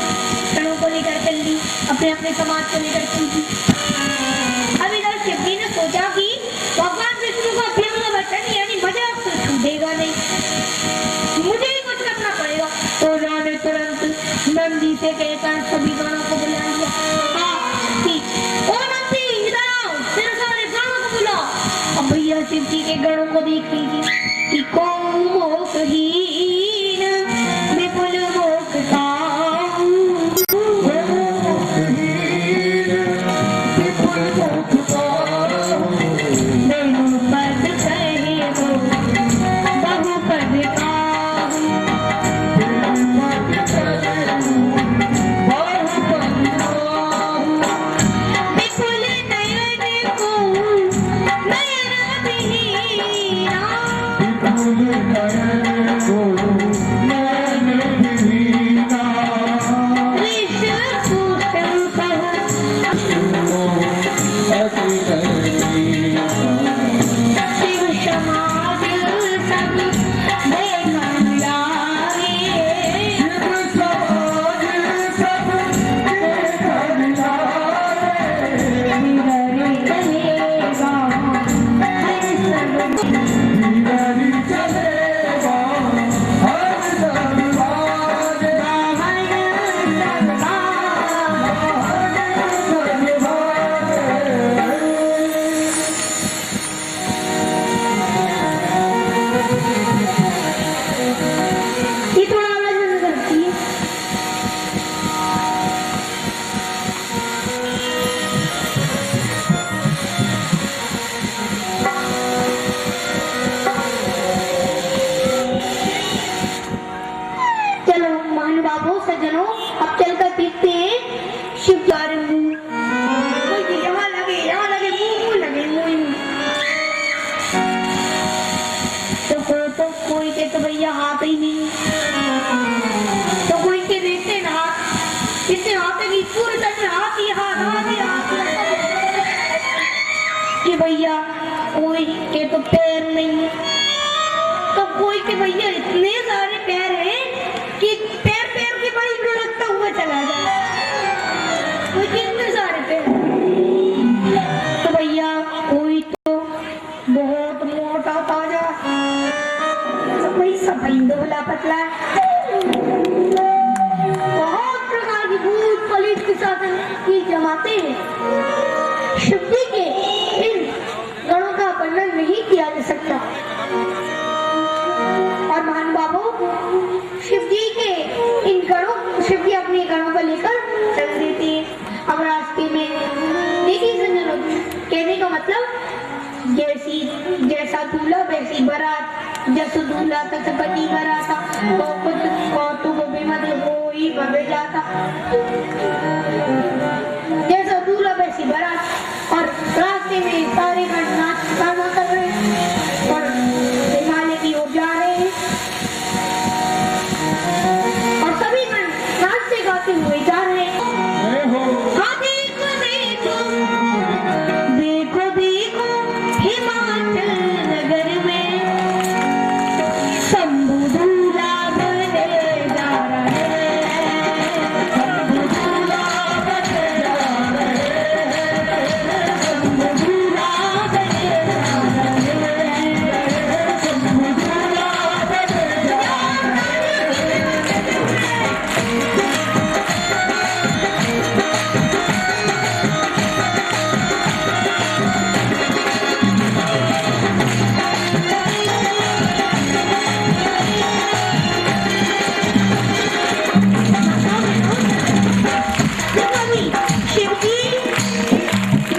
घरों को लेकर चल दी, अपने समाज को लेकर चलती। अब इधर शिव जी ने सोचा कि भगवान विष्णु का प्रेम वचन यानी मजाक तो छूटेगा नहीं, मुझे ही कुछ करना पड़ेगा। तो उन्होंने तुरंत नंदी से कहकर सभी गणों को बुला लिया। हाँ कि ओ नंदी इधर आओ, तेरे सारे गणों को बुला। अब भैया शिव जी के गणों को देख लीजिए कि कौन मोकहीन विपुल मोकता Happy तो भैया हाथ ही नहीं। तो कोई के देखते ना इसे हाथ की पूरे तरह हाथ ही हाथ कि भैया कोई के तो पैर नहीं, तो कोई के भैया इतने सारे पैर हैं कि पैर पैर के बल लुढ़कता हुआ चला जाए। कोई कितने सारे पैर, तो भैया कोई तो बहुत मोटा ताजा, तो कोई सफाई दुबला पतला, बहुत प्रकार की भूत पलित के साथ की जमाते हैं। शिव जी के इन गणों का वर्णन नहीं किया जा सकता। और महान बाबू शिव जी के इन गणों, शिव जी अपने गणों को लेकर चल देते हैं। अब रास्ते में देखिए संजनों, कहने का मतलब जैसा दूल्हा वैसी बारात, जैसे दूल्हा तक बनी बारात, तो कुछ कौतुक विमद हो ही भवे जाता। जैसा दूल्हा वैसी बारात, और रास्ते में सारे गण नाच गाना कर रहे हैं और हिमालय की ओर जा रहे हैं, और सभी गण नाचते गाते हुए जा रहे हैं। हाँ देखो देखो देखो देखो हिमाचल नगर में शंभू दूल्हा बने जा रहा है, शंभू दूल्हा बने जा रहा है, शंभू दूल्हा बने जा रहा है, शंभू दूल्हा बने जा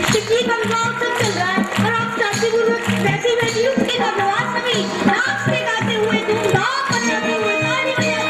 शिव जी का विवाह सब चल रहा है और आप शांतिपूर्वक वैसे वैसे उसके का विवाह सभी नाचते गाते हुए धूमधाम मचाते हुए ताली बजाते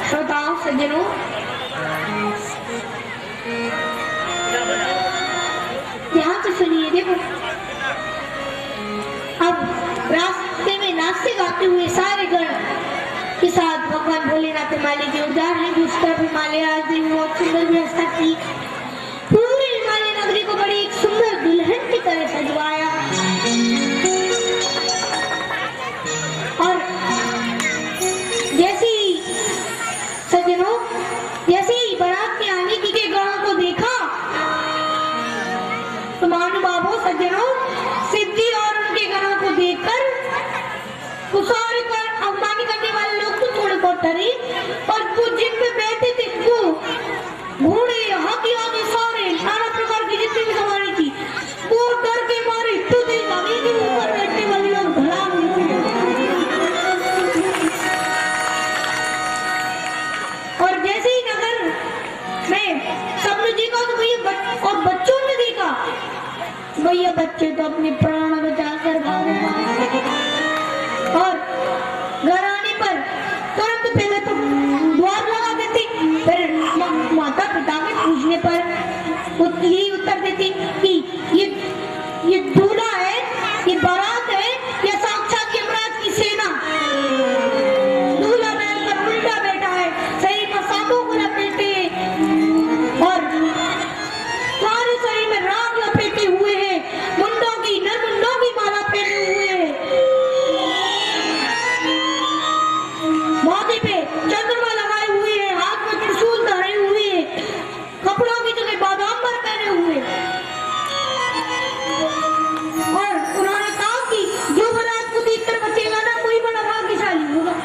श्रोताओं सज्जनों, ध्यान से सुनिए। देखो, अब रास्ते में नाचते गाते हुए सारे गण के साथ भगवान भोलेनाथ हिमालय के उद्यान है। उस तरफ हिमालय आज दिन बहुत सुंदर व्यवस्था की। पूरे हिमालय नगरी को बड़ी एक सुंदर दुल्हन की तरह सजवाया और जैसे ही सज्जनों, जैसे ही बारात के आने की के गणों को देखा तो महानुभावों सज्जनों, शिव जी और उनके गणों को देखकर सारे अवमान करने वाले लोग तो थोड़े बहुत डरे और वो जिन पे बैठे थे वो घोड़े हाथी आदि सारे नाना प्रकार की जितनी भी सवारी थी वो डर के मारे इतने तेज भागे कि ऊपर बैठने वाले लोग धड़ाम निकले। और जैसे ही नगर में सबने देखा तो भैया और बच्चों ने देखा, भैया बच्चे तो अपने प्राण बचाकर भागे और घर आने पर तुरंत पहले तो द्वार लगा देती, फिर माता पिता के पूछने पर यही उत्तर देती कि ये दूल्हा है, ये बारात है या साक्षात यमराज की सेना। दूल्हा बैठकर उल्टा बैठा है, शरीर पर सांपों को लपेटे और सारे शरीर में राग लपेटे हुए हैं, मुंडों की माला पहने हुए हैं, माथे पे चंद्रमा लगाए हुए हैं, हाथ में त्रिशूल धरे हुए हैं, कपड़ों की जगह बादाम पहने हुए। और उन्होंने कहा कि जो बारात को देखकर बचेगा ना कोई बड़ा भाग्यशाली होगा।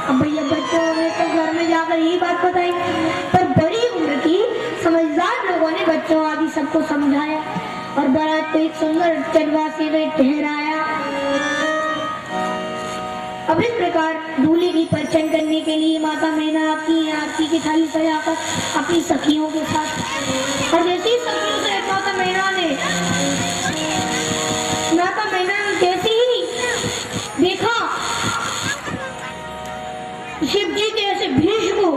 अब भैया बच्चों ने तो घर में जाकर यही बात बताई, पर बड़ी उम्र की समझदार लोगों ने बच्चों आदि सबको समझाया और बारात को एक सुंदर चंद्रवासी में ठहराया। अब इस प्रकार दूल्हे की परिचय करने के लिए माता मैना आरती की थाली सजाकर अपनी सखियों के साथ, और जैसे ही सखियों से माता मैना ने जैसे ही देखा शिव जी के ऐसे भेष को,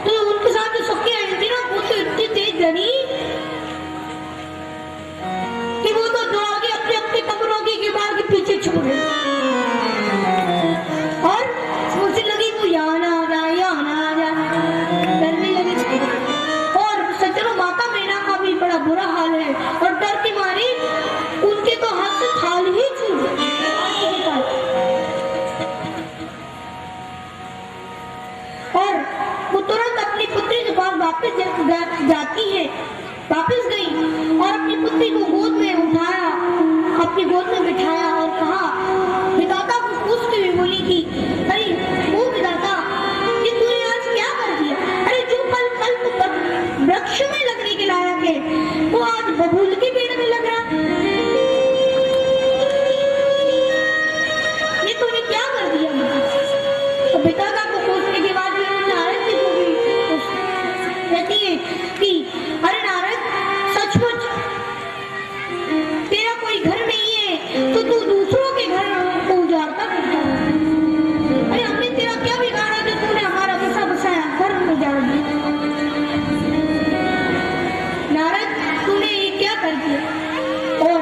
तो उनके साथ जो सखियां थी ना वो तो इतनी तेज डरी कि वो तो दौड़ के अपने अपने कमरों की दीवार के पीछे छुप गई और सोचने लगी वो यहाँ ना आ जाए, डरने लगी। और सज्जनों, माता मैना का भी बड़ा बुरा हाल है और डर के मारे उनके तो हाथ से थाल ही छूट गई। और वो तुरंत अपनी पुत्री के पास वापस जाती है, वापस गई और अपनी पुत्री को गोद में उठाया, अपनी गोद में बिठाया और कहा, विधाता को पूछते हुए बोली कि अरे वो विधाता, ये तूने आज क्या कर दिया? अरे जो फल कल वृक्ष में लगने के लायक है वो आज बबूल के पेड़ में लग रहा, ये तूने क्या कर दिया? तो विधाता को पूछने के बाद नारद जी को भी कहती है कि अरे नारद, सचमुच तेरा कोई घर नहीं है तो तू दूसरों के घर को उजाड़ता करता है। अरे हमने तेरा क्या बिगाड़ा जो तूने हमारा बसा बसाया घर उजाड़ दिया? नारद, तूने ये क्या कर दिया? और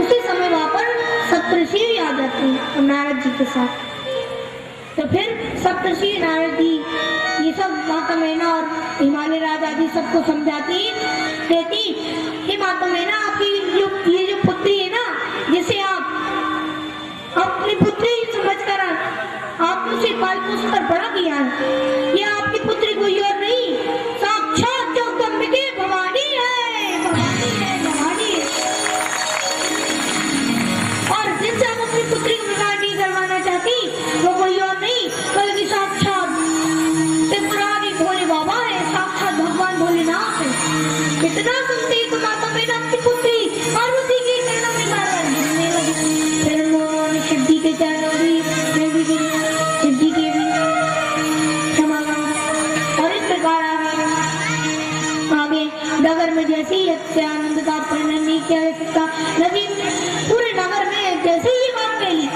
उसी समय वहां पर सप्तऋषि आ जाते हैं नारद जी के साथ। तो फिर सप्तऋषि नारद जी ये सब माता मैना और हिमालय राजा जी सबको समझाती कहती, हे माता मैना, आपकी ये जो पुत्री है ना, जिसे आप अपनी पुत्री समझकर आप उसे पाल पोस कर बड़ा किया है, ये आपकी पुत्री कोई और नहीं, साक्षात जगदम्बिके भवानी है, भवानी है। और जिनसे आप अपनी पुत्री को विवाह नहीं करवाना चाहती वो कोई और नहीं बल्कि साक्षात त्रिपुरारी भोले बाबा है, साक्षात भगवान भोलेनाथ है। इतना सुनते ही तो माता मैना अपनी पुत्री पार्वती के चरणों में बार-बार गिरने लगी। फिर उन्होंने शिव जी के चरणों में भी गिरी, शिव जी के भी क्षमा मांगा और इस प्रकार आगे नगर में जैसे ही अच्छे आनंद का वर्णन नहीं किया जा सकता। नदी पूरे नगर में जैसे ही बात फैली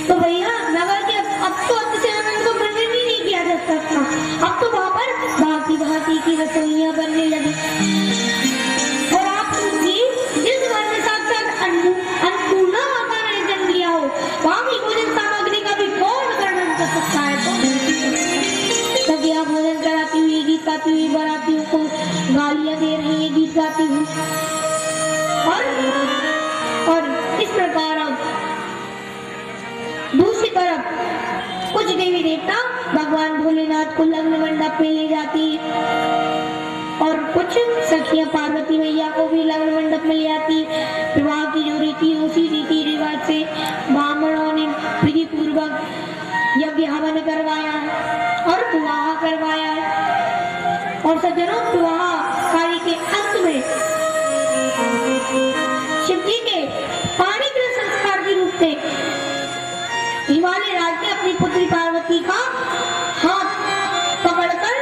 तो भैया नगर के अब तो अच्छे आनंद को वर्णन ही नहीं किया जा सकता। अब तो वहां पर भांति भांति की रसोइयां बनने लगी। और आप सोचिए, जिस घर में साक्षात अन्नपूर्णा माता ने जन्म लिया हो, वहां की भोजन सामग्री का भी कौन वर्णन कर सकता है। तो सखियां भोजन कराती हुई, गीत गाती हुई, बारातियों को गालियां दे रही है गीत गाती हुई। और इस प्रकार अब दूसरी तरफ कुछ देवी देवता भगवान भोलेनाथ को लग्न मंडप में ले जाती है और कुछ सखियां पार्वती मैया को भी लग्न मंडप में ले आती। विवाह की जो रीति, उसी रीति रिवाज से ब्राह्मणों ने विधि पूर्वक यज्ञ हवन करवाया है और विवाह करवाया है। और सज्जनों, विवाह कार्य के अंत में शिव जी के पाणी के संस्कार के रूप में हिमालय राज ने अपनी पुत्री पार्वती का हाथ पकड़कर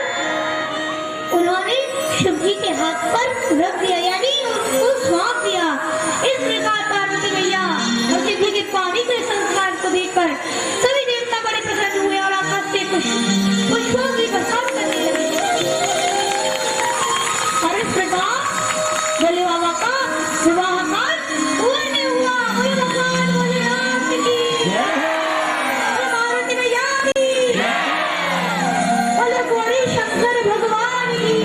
उन्होंने शिव जी के हाथ पर रख दिया, यानी उसको सौंप दिया। इस प्रकार पार्वती मैया और शिव जी के पानी के संस्कार को देखकर सभी देवता बड़े प्रसन्न हुए और आकाश से पुष्पों की बरसात करने लगे। और इस प्रकार भोले बाबा का विवाह पूर्ण हुआ। बोले भगवान भोलेनाथ की, बोले पार्वती मैया की, बोले गौरी शंकर भगवान की।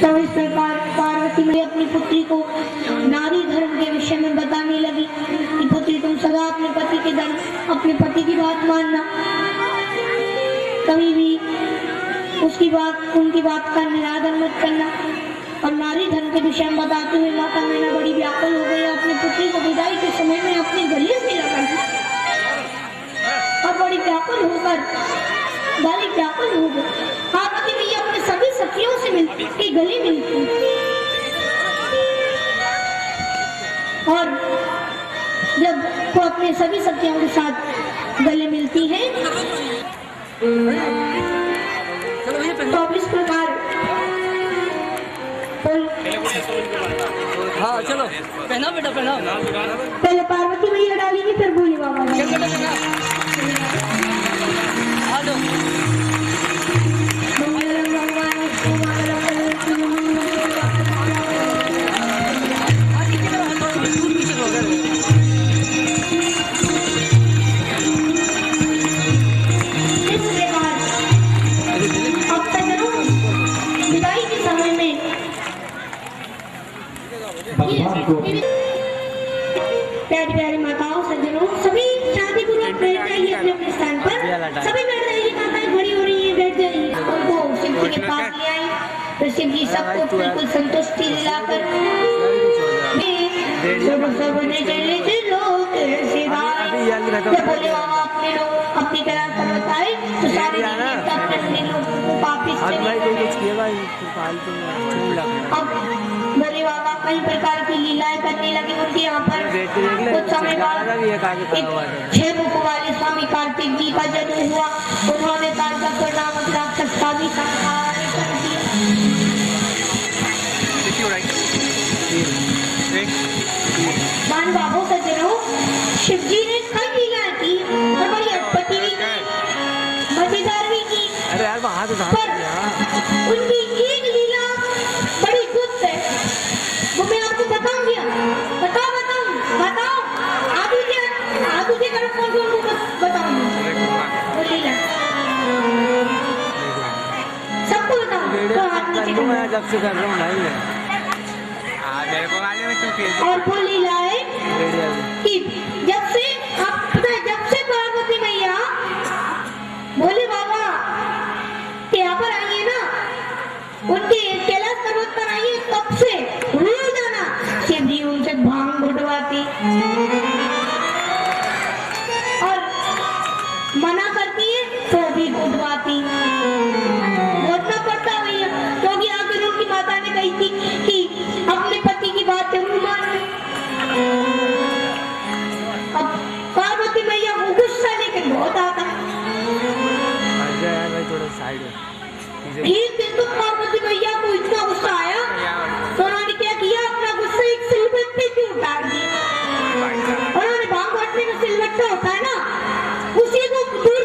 तो इस प्रकार पार्वती मैया अपनी पुत्री को नारी धर्म के विषय में बताने लगी कि पुत्री, तुम सदा अपने पति के धर्म, अपने पति की बात मानना, कभी भी उसकी बात, उनकी बात का निरादर मत करना। और नारी धर्म के विषय में बताते हुए माता मैना बड़ी व्याकुल हो गई, अपनी पुत्री को विदाई के समय में अपने गले से लगा और बड़ी व्याकुल हो गई। पार्वती मैया अपने सभी सखियों से मिलती, गले मिलती और जब वो अपने सभी सखियों के साथ गले मिलती है तो अब इस प्रकार हाँ चलो पहना बेटा पहना। पहले पार्वती मैया डालेंगे, फिर भोले बाबा प्यारी प्यारी माताओं, सज्जनों, सभी शांतिपूर्वक बैठ जाइए अपने अपने स्थान पर। सभी बैठ जाइए, माताएं खड़ी हो रही है, बैठ जाइए। उनको शिव जी के पास ले आई, तो शिव जी सबको बिल्कुल संतुष्टि दिलाकर बोले बाबा अपने लोग अपनी तरह से बताए तो सारे अब भोले बाबा कई प्रकार की लीलाएं करने लगे उनके यहाँ पर। कुछ समय बाद 6 मुख वाले स्वामी कार्तिक जी का जन्म हुआ। उन्होंने तारकासुर नामक राक्षस का भी संहार कर दिया। बाबू सज्जनों, शिव जी ने कई लीलाएं की और बड़ी अटपटी भी की, मजेदार भी की। पर उनकी एक लीला बड़ी गुप्त है, वो मैं आपको बताऊंगी। बताओ आदि के कारण कौन कौन को बताऊंगी वो लीला, सबको बताऊंगी। तो हाथ नीचे मैं जब से कर रहा हूँ नहीं है मेरे को मालूम है तुम। और वो लीला है कि जब से पार्वती मैया भोले बाबा के यहाँ पर आई है ना, उनके कैलाश पर्वत पर आई है, तब से रोजाना शिव जी उनसे भांग घुटवाती और मना करती है तो भी घुटवाती। घुटना पड़ता भैया, क्योंकि आखिर उनकी माता ने कही थी कि अपने पति की बात जरूर मानना। अब पार्वती मैया को गुस्सा लेकर बहुत आता। एक दिन तो पार्वती मैया को इतना गुस्सा आया तो उन्होंने क्या किया, अपना गुस्सा एक सिलबट्टे पे उतार दिया। उन्होंने भांग घोटने का सिलबट्टा होता है ना, उसी को दूर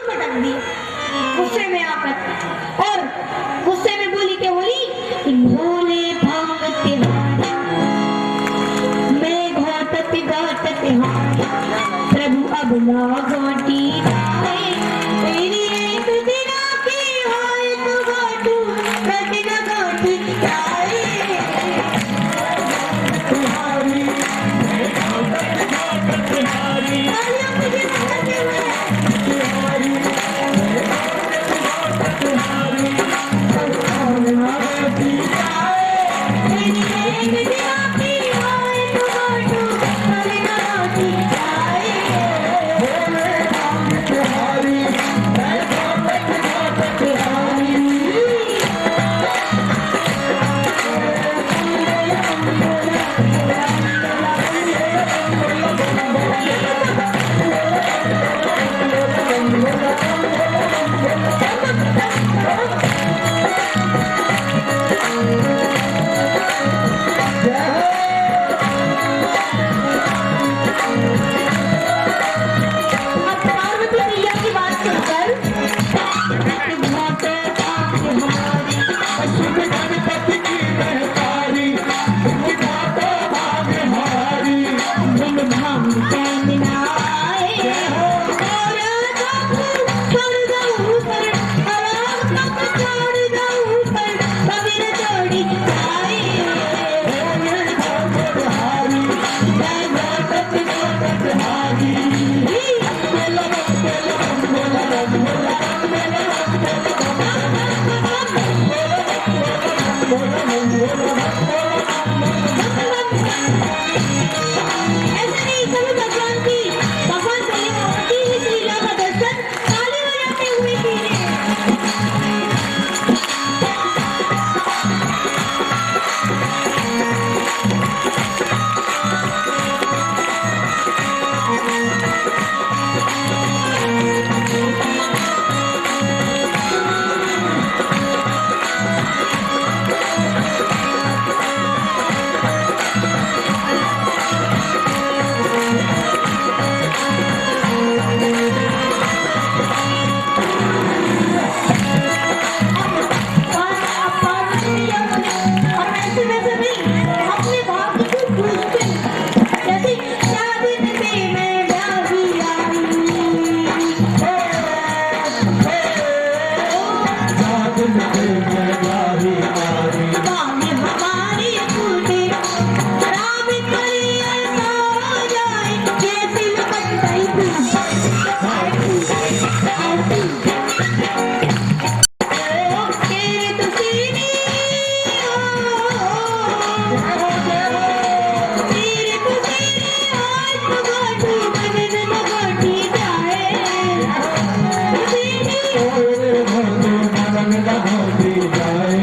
ओए धोती मन धोती जाए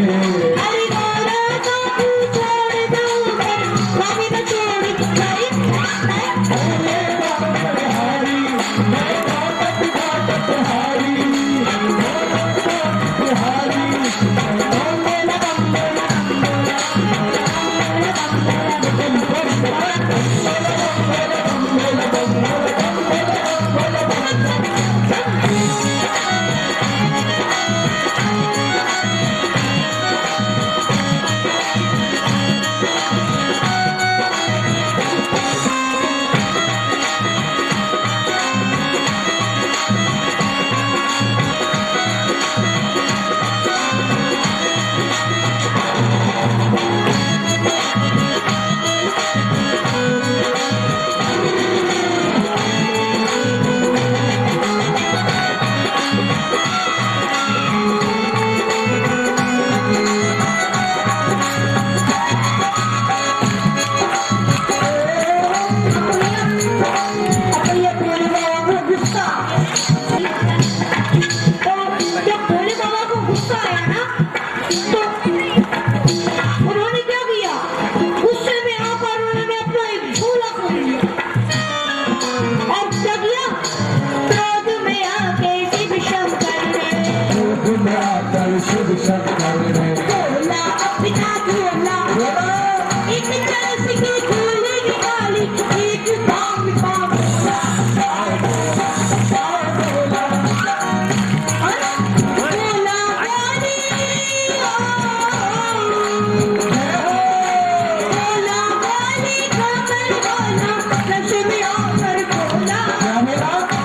अरे गौरा को छोड़ दो फिर स्वामी को छोड़ जाए बोले बिहारी मैं घाटत घाटत हारी बिहारी शिव शंकर ने भोला अपना भोला एक तरस की झोली निकाली एक काम काम भोला वाली भोला वाली खबर भोला लक्ष्मी आकर भोला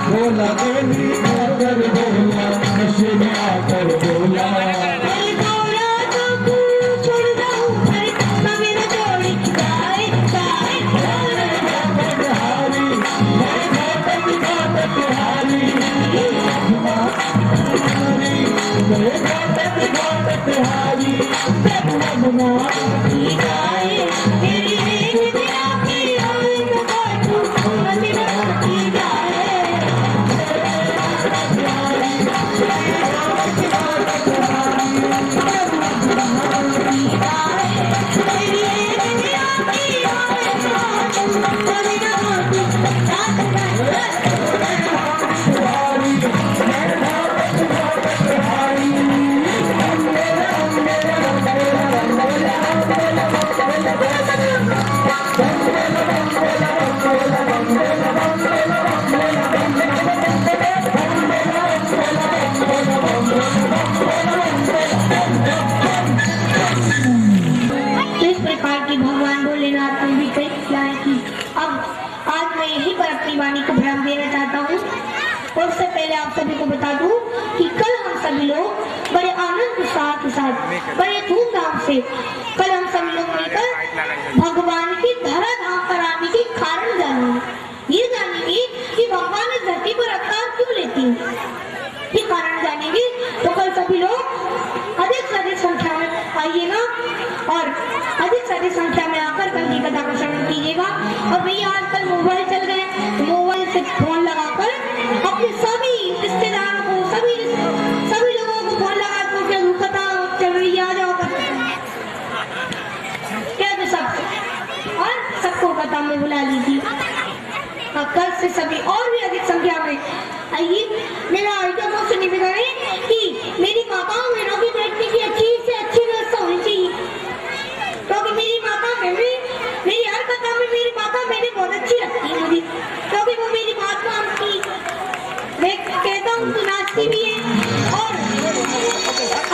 बोला देवी आकर बोला लक्ष्मी आकर बोला अरे गौरा को छोड़ दो फिर स्वामी को छोड़ जाए जाए बिहारी मैं घाटत घाटत हारी मैं घाटत घाटत हारी जाए तेरी एक दिया की ओर को बाटू स्वामी को जाए इस प्रकार की भगवान भोलेनाथ ने भी कई क्रियाएं की। अब आज मैं यही पर अपनी वाणी को विराम देना चाहता हूँ और उससे पहले आप सभी को बता दूं कि कल हम सभी लोग बड़े आनंद उत्साह के साथ बड़े धूमधाम से कल हम सभी लोग मिलकर भगवान की धराधाम पर आने के कारण जानेंगे। ये जानेंगे कि भगवान इस धरती पर अवतार क्यों लेते हैं, ये कारण जानेंगे। तो कल सभी लोग अधिक से अधिक संख्या में आइएगा और अधिक से अधिक संख्या में आकर कल की कथा का श्रवण कीजिएगा। और भैया आजकल मोबाइल चल गए तो मोबाइल से फोन लगाकर अपने सभी रिश्तेदारों को सभी लोगों को फोन लगाकर क्या कथा चल रही है आ जाओ क्या तो सब और सबको कथा में बुला लीजिए। कल से सभी और भी अधिक संख्या में आइए। मेरा आइडिया से निवेदन है कि मेरी माताओं बहनों की बैठने की अच्छी से अच्छी व्यवस्था होनी चाहिए, क्योंकि मेरी माता मेरी हर कथा में मेरी माता मैंने बहुत अच्छी लगती है मुझे, क्योंकि वो मेरी बात मानती, मैं कहता हूँ तो नाचती भी है और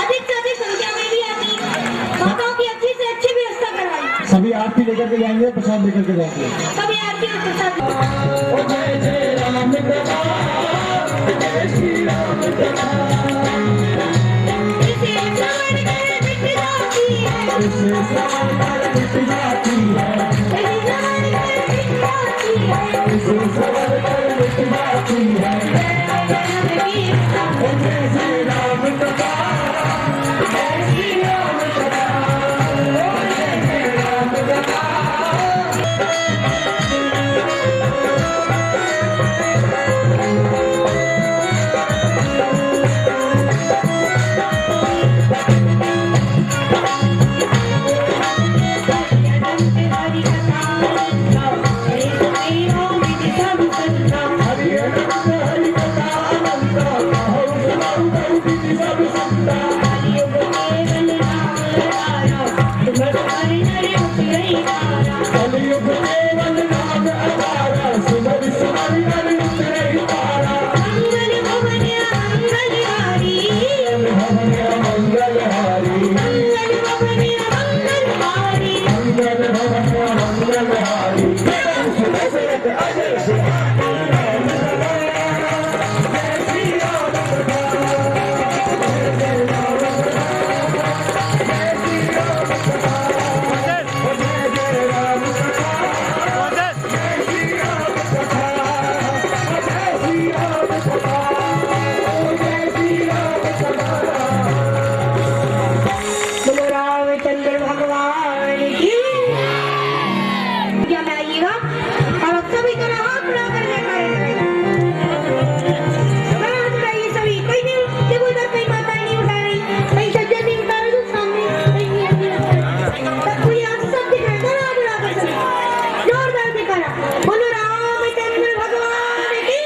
अधिक से अधिक संख्या में भी आती। माताओं की अच्छी से अच्छी व्यवस्था करवाई। सभी आरती लेकर के जाएंगे, प्रसाद लेकर के जाएंगे। सभी आरती और प्रसाद जय राम जय श्री राम इसे श्रवण कर मिट जाती है, इसे श्रवण कर मिट जाती है, इसे श्रवण कर मिट जाती है। इसे श्रवण कर मिट जाती है। जय श्री राम कथा, जय श्री राम कथा, जय श्री राम कथा। कलयुग केवल राम अवतारा, सुमर हरि नर उतरई तारा। कलयुग केवल राम अवतारा, सुमर हरि नर उतरई तारा। मंगल भवन मंगलहारी, मंगलहारी, मंगल भवन मंगलहारी। मंगल भवन मंगलहारी। दशरथ अजय बोलो रामचंद्र भगवान की। क्या मैं आइएगा और अब सभी को हाथ उड़ा कर हाथ उठाइए सभी। कोई नहीं देखो इधर, कहीं माता नहीं उठा रही, कहीं सज्जन नहीं उठा रही, सामने सबको यहाँ सब दिख रहा है। हाथ उड़ा कर सभी जोरदार दिखाना। बोलो रामचंद्र भगवान की।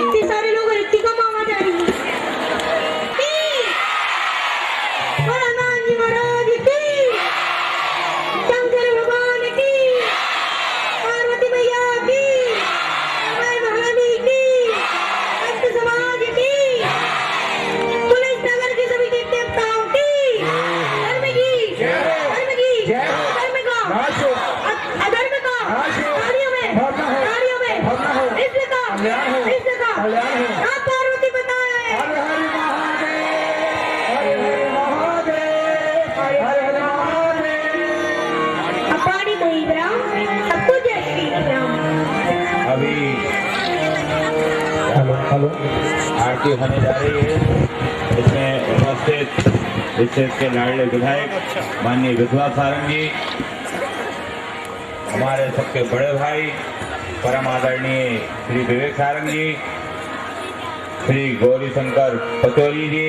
इतने सारे लोग और इतनी कम आवाज आ रही है। हनुमान जी महाराज की, शंकर भगवान की, पार्वती मैया की, माई महारानी की, संत समाज की, पुलिस नगर के सभी देवताओं की, धर्म की, धर्म की, धर्म का, अधर्म का, नारियों में, इज्जत का, आप पार्वती बताए। हर हर महादेव, हर हर महादेव। अपाड़ी कोई राम, सबको जय श्री राम। अभी हेलो आरती होने जा रही है। इसमें उपस्थित इस क्षेत्र के लाडले विधायक माननीय विधवा सारंग जी, हमारे सबके बड़े भाई परम आदरणीय श्री विवेक सारंग जी, श्री गौरी शंकर पचौरी जी,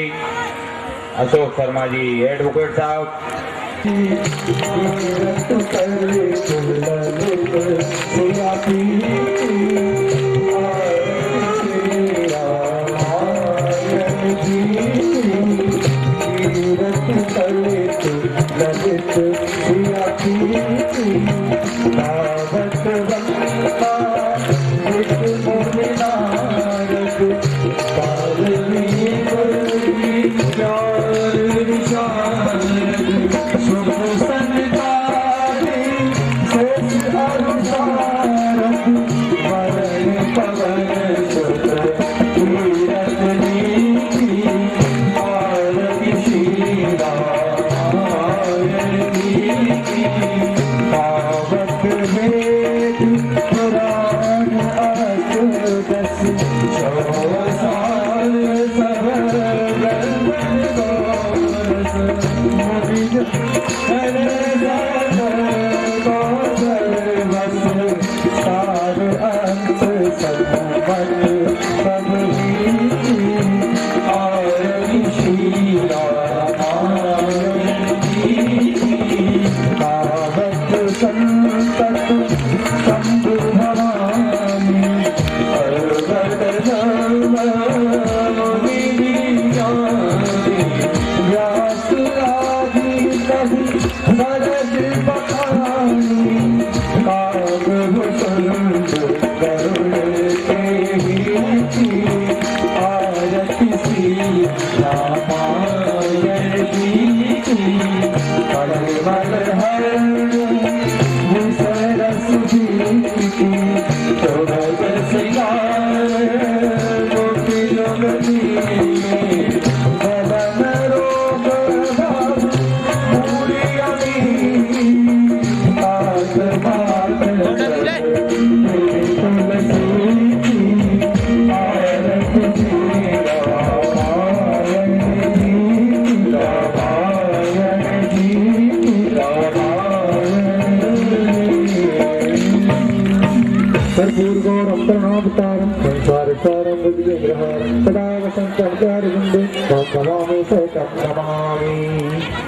अशोक शर्मा जी एडवोकेट साहब,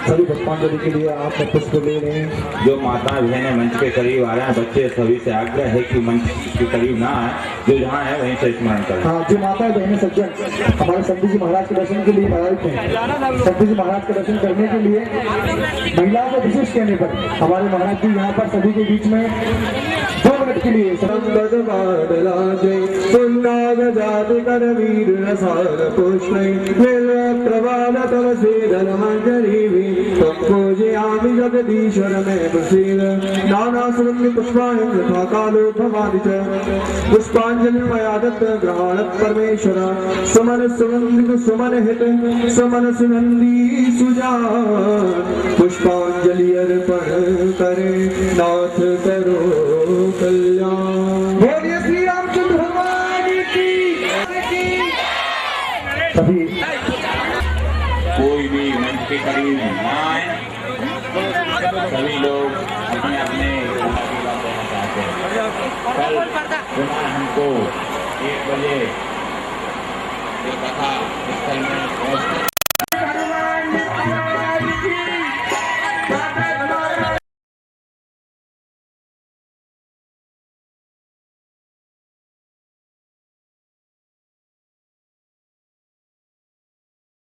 सभी पुष्पांजलि के लिए आप पुष्प ले लें। जो माता बहनें मंच के करीब आ रहे हैं, बच्चे सभी से आग्रह है कि मंच के करीब ना आए, जो जहाँ है वहीं से स्मरण करें। हाँ, जो माता बहनें सज्जन हमारे संत जी महाराज के दर्शन के लिए आए थे, संत जी महाराज के दर्शन करने के लिए महिलाओं को विशेष कहने पर हमारे महाराज जी यहाँ पर सभी के बीच में 2 मिनट के लिए जाति कर वीर रसार पुष्पै प्रवाल तव सेदन मंजरीवी पूजयामि जगदीश्वर में प्रसीद नाना सुगंधि पुष्पाणि तथा कालो भवानि च पुष्पांजलि मया दत्त ग्रहण परमेश्वर सुमन सुगंधि सुमन हित सुमन सुगंधि सुजान पुष्पांजलि अर्पण करे नाथ करो कल्याण। बोलिए श्री रामचंद्र भगवान की। सभी कोई भी मंच के करीब ना आए, सभी लोग अपने अपने आशीर्वाद देना चाहते हैं। कल पुनः हमको 1 बजे ये कथा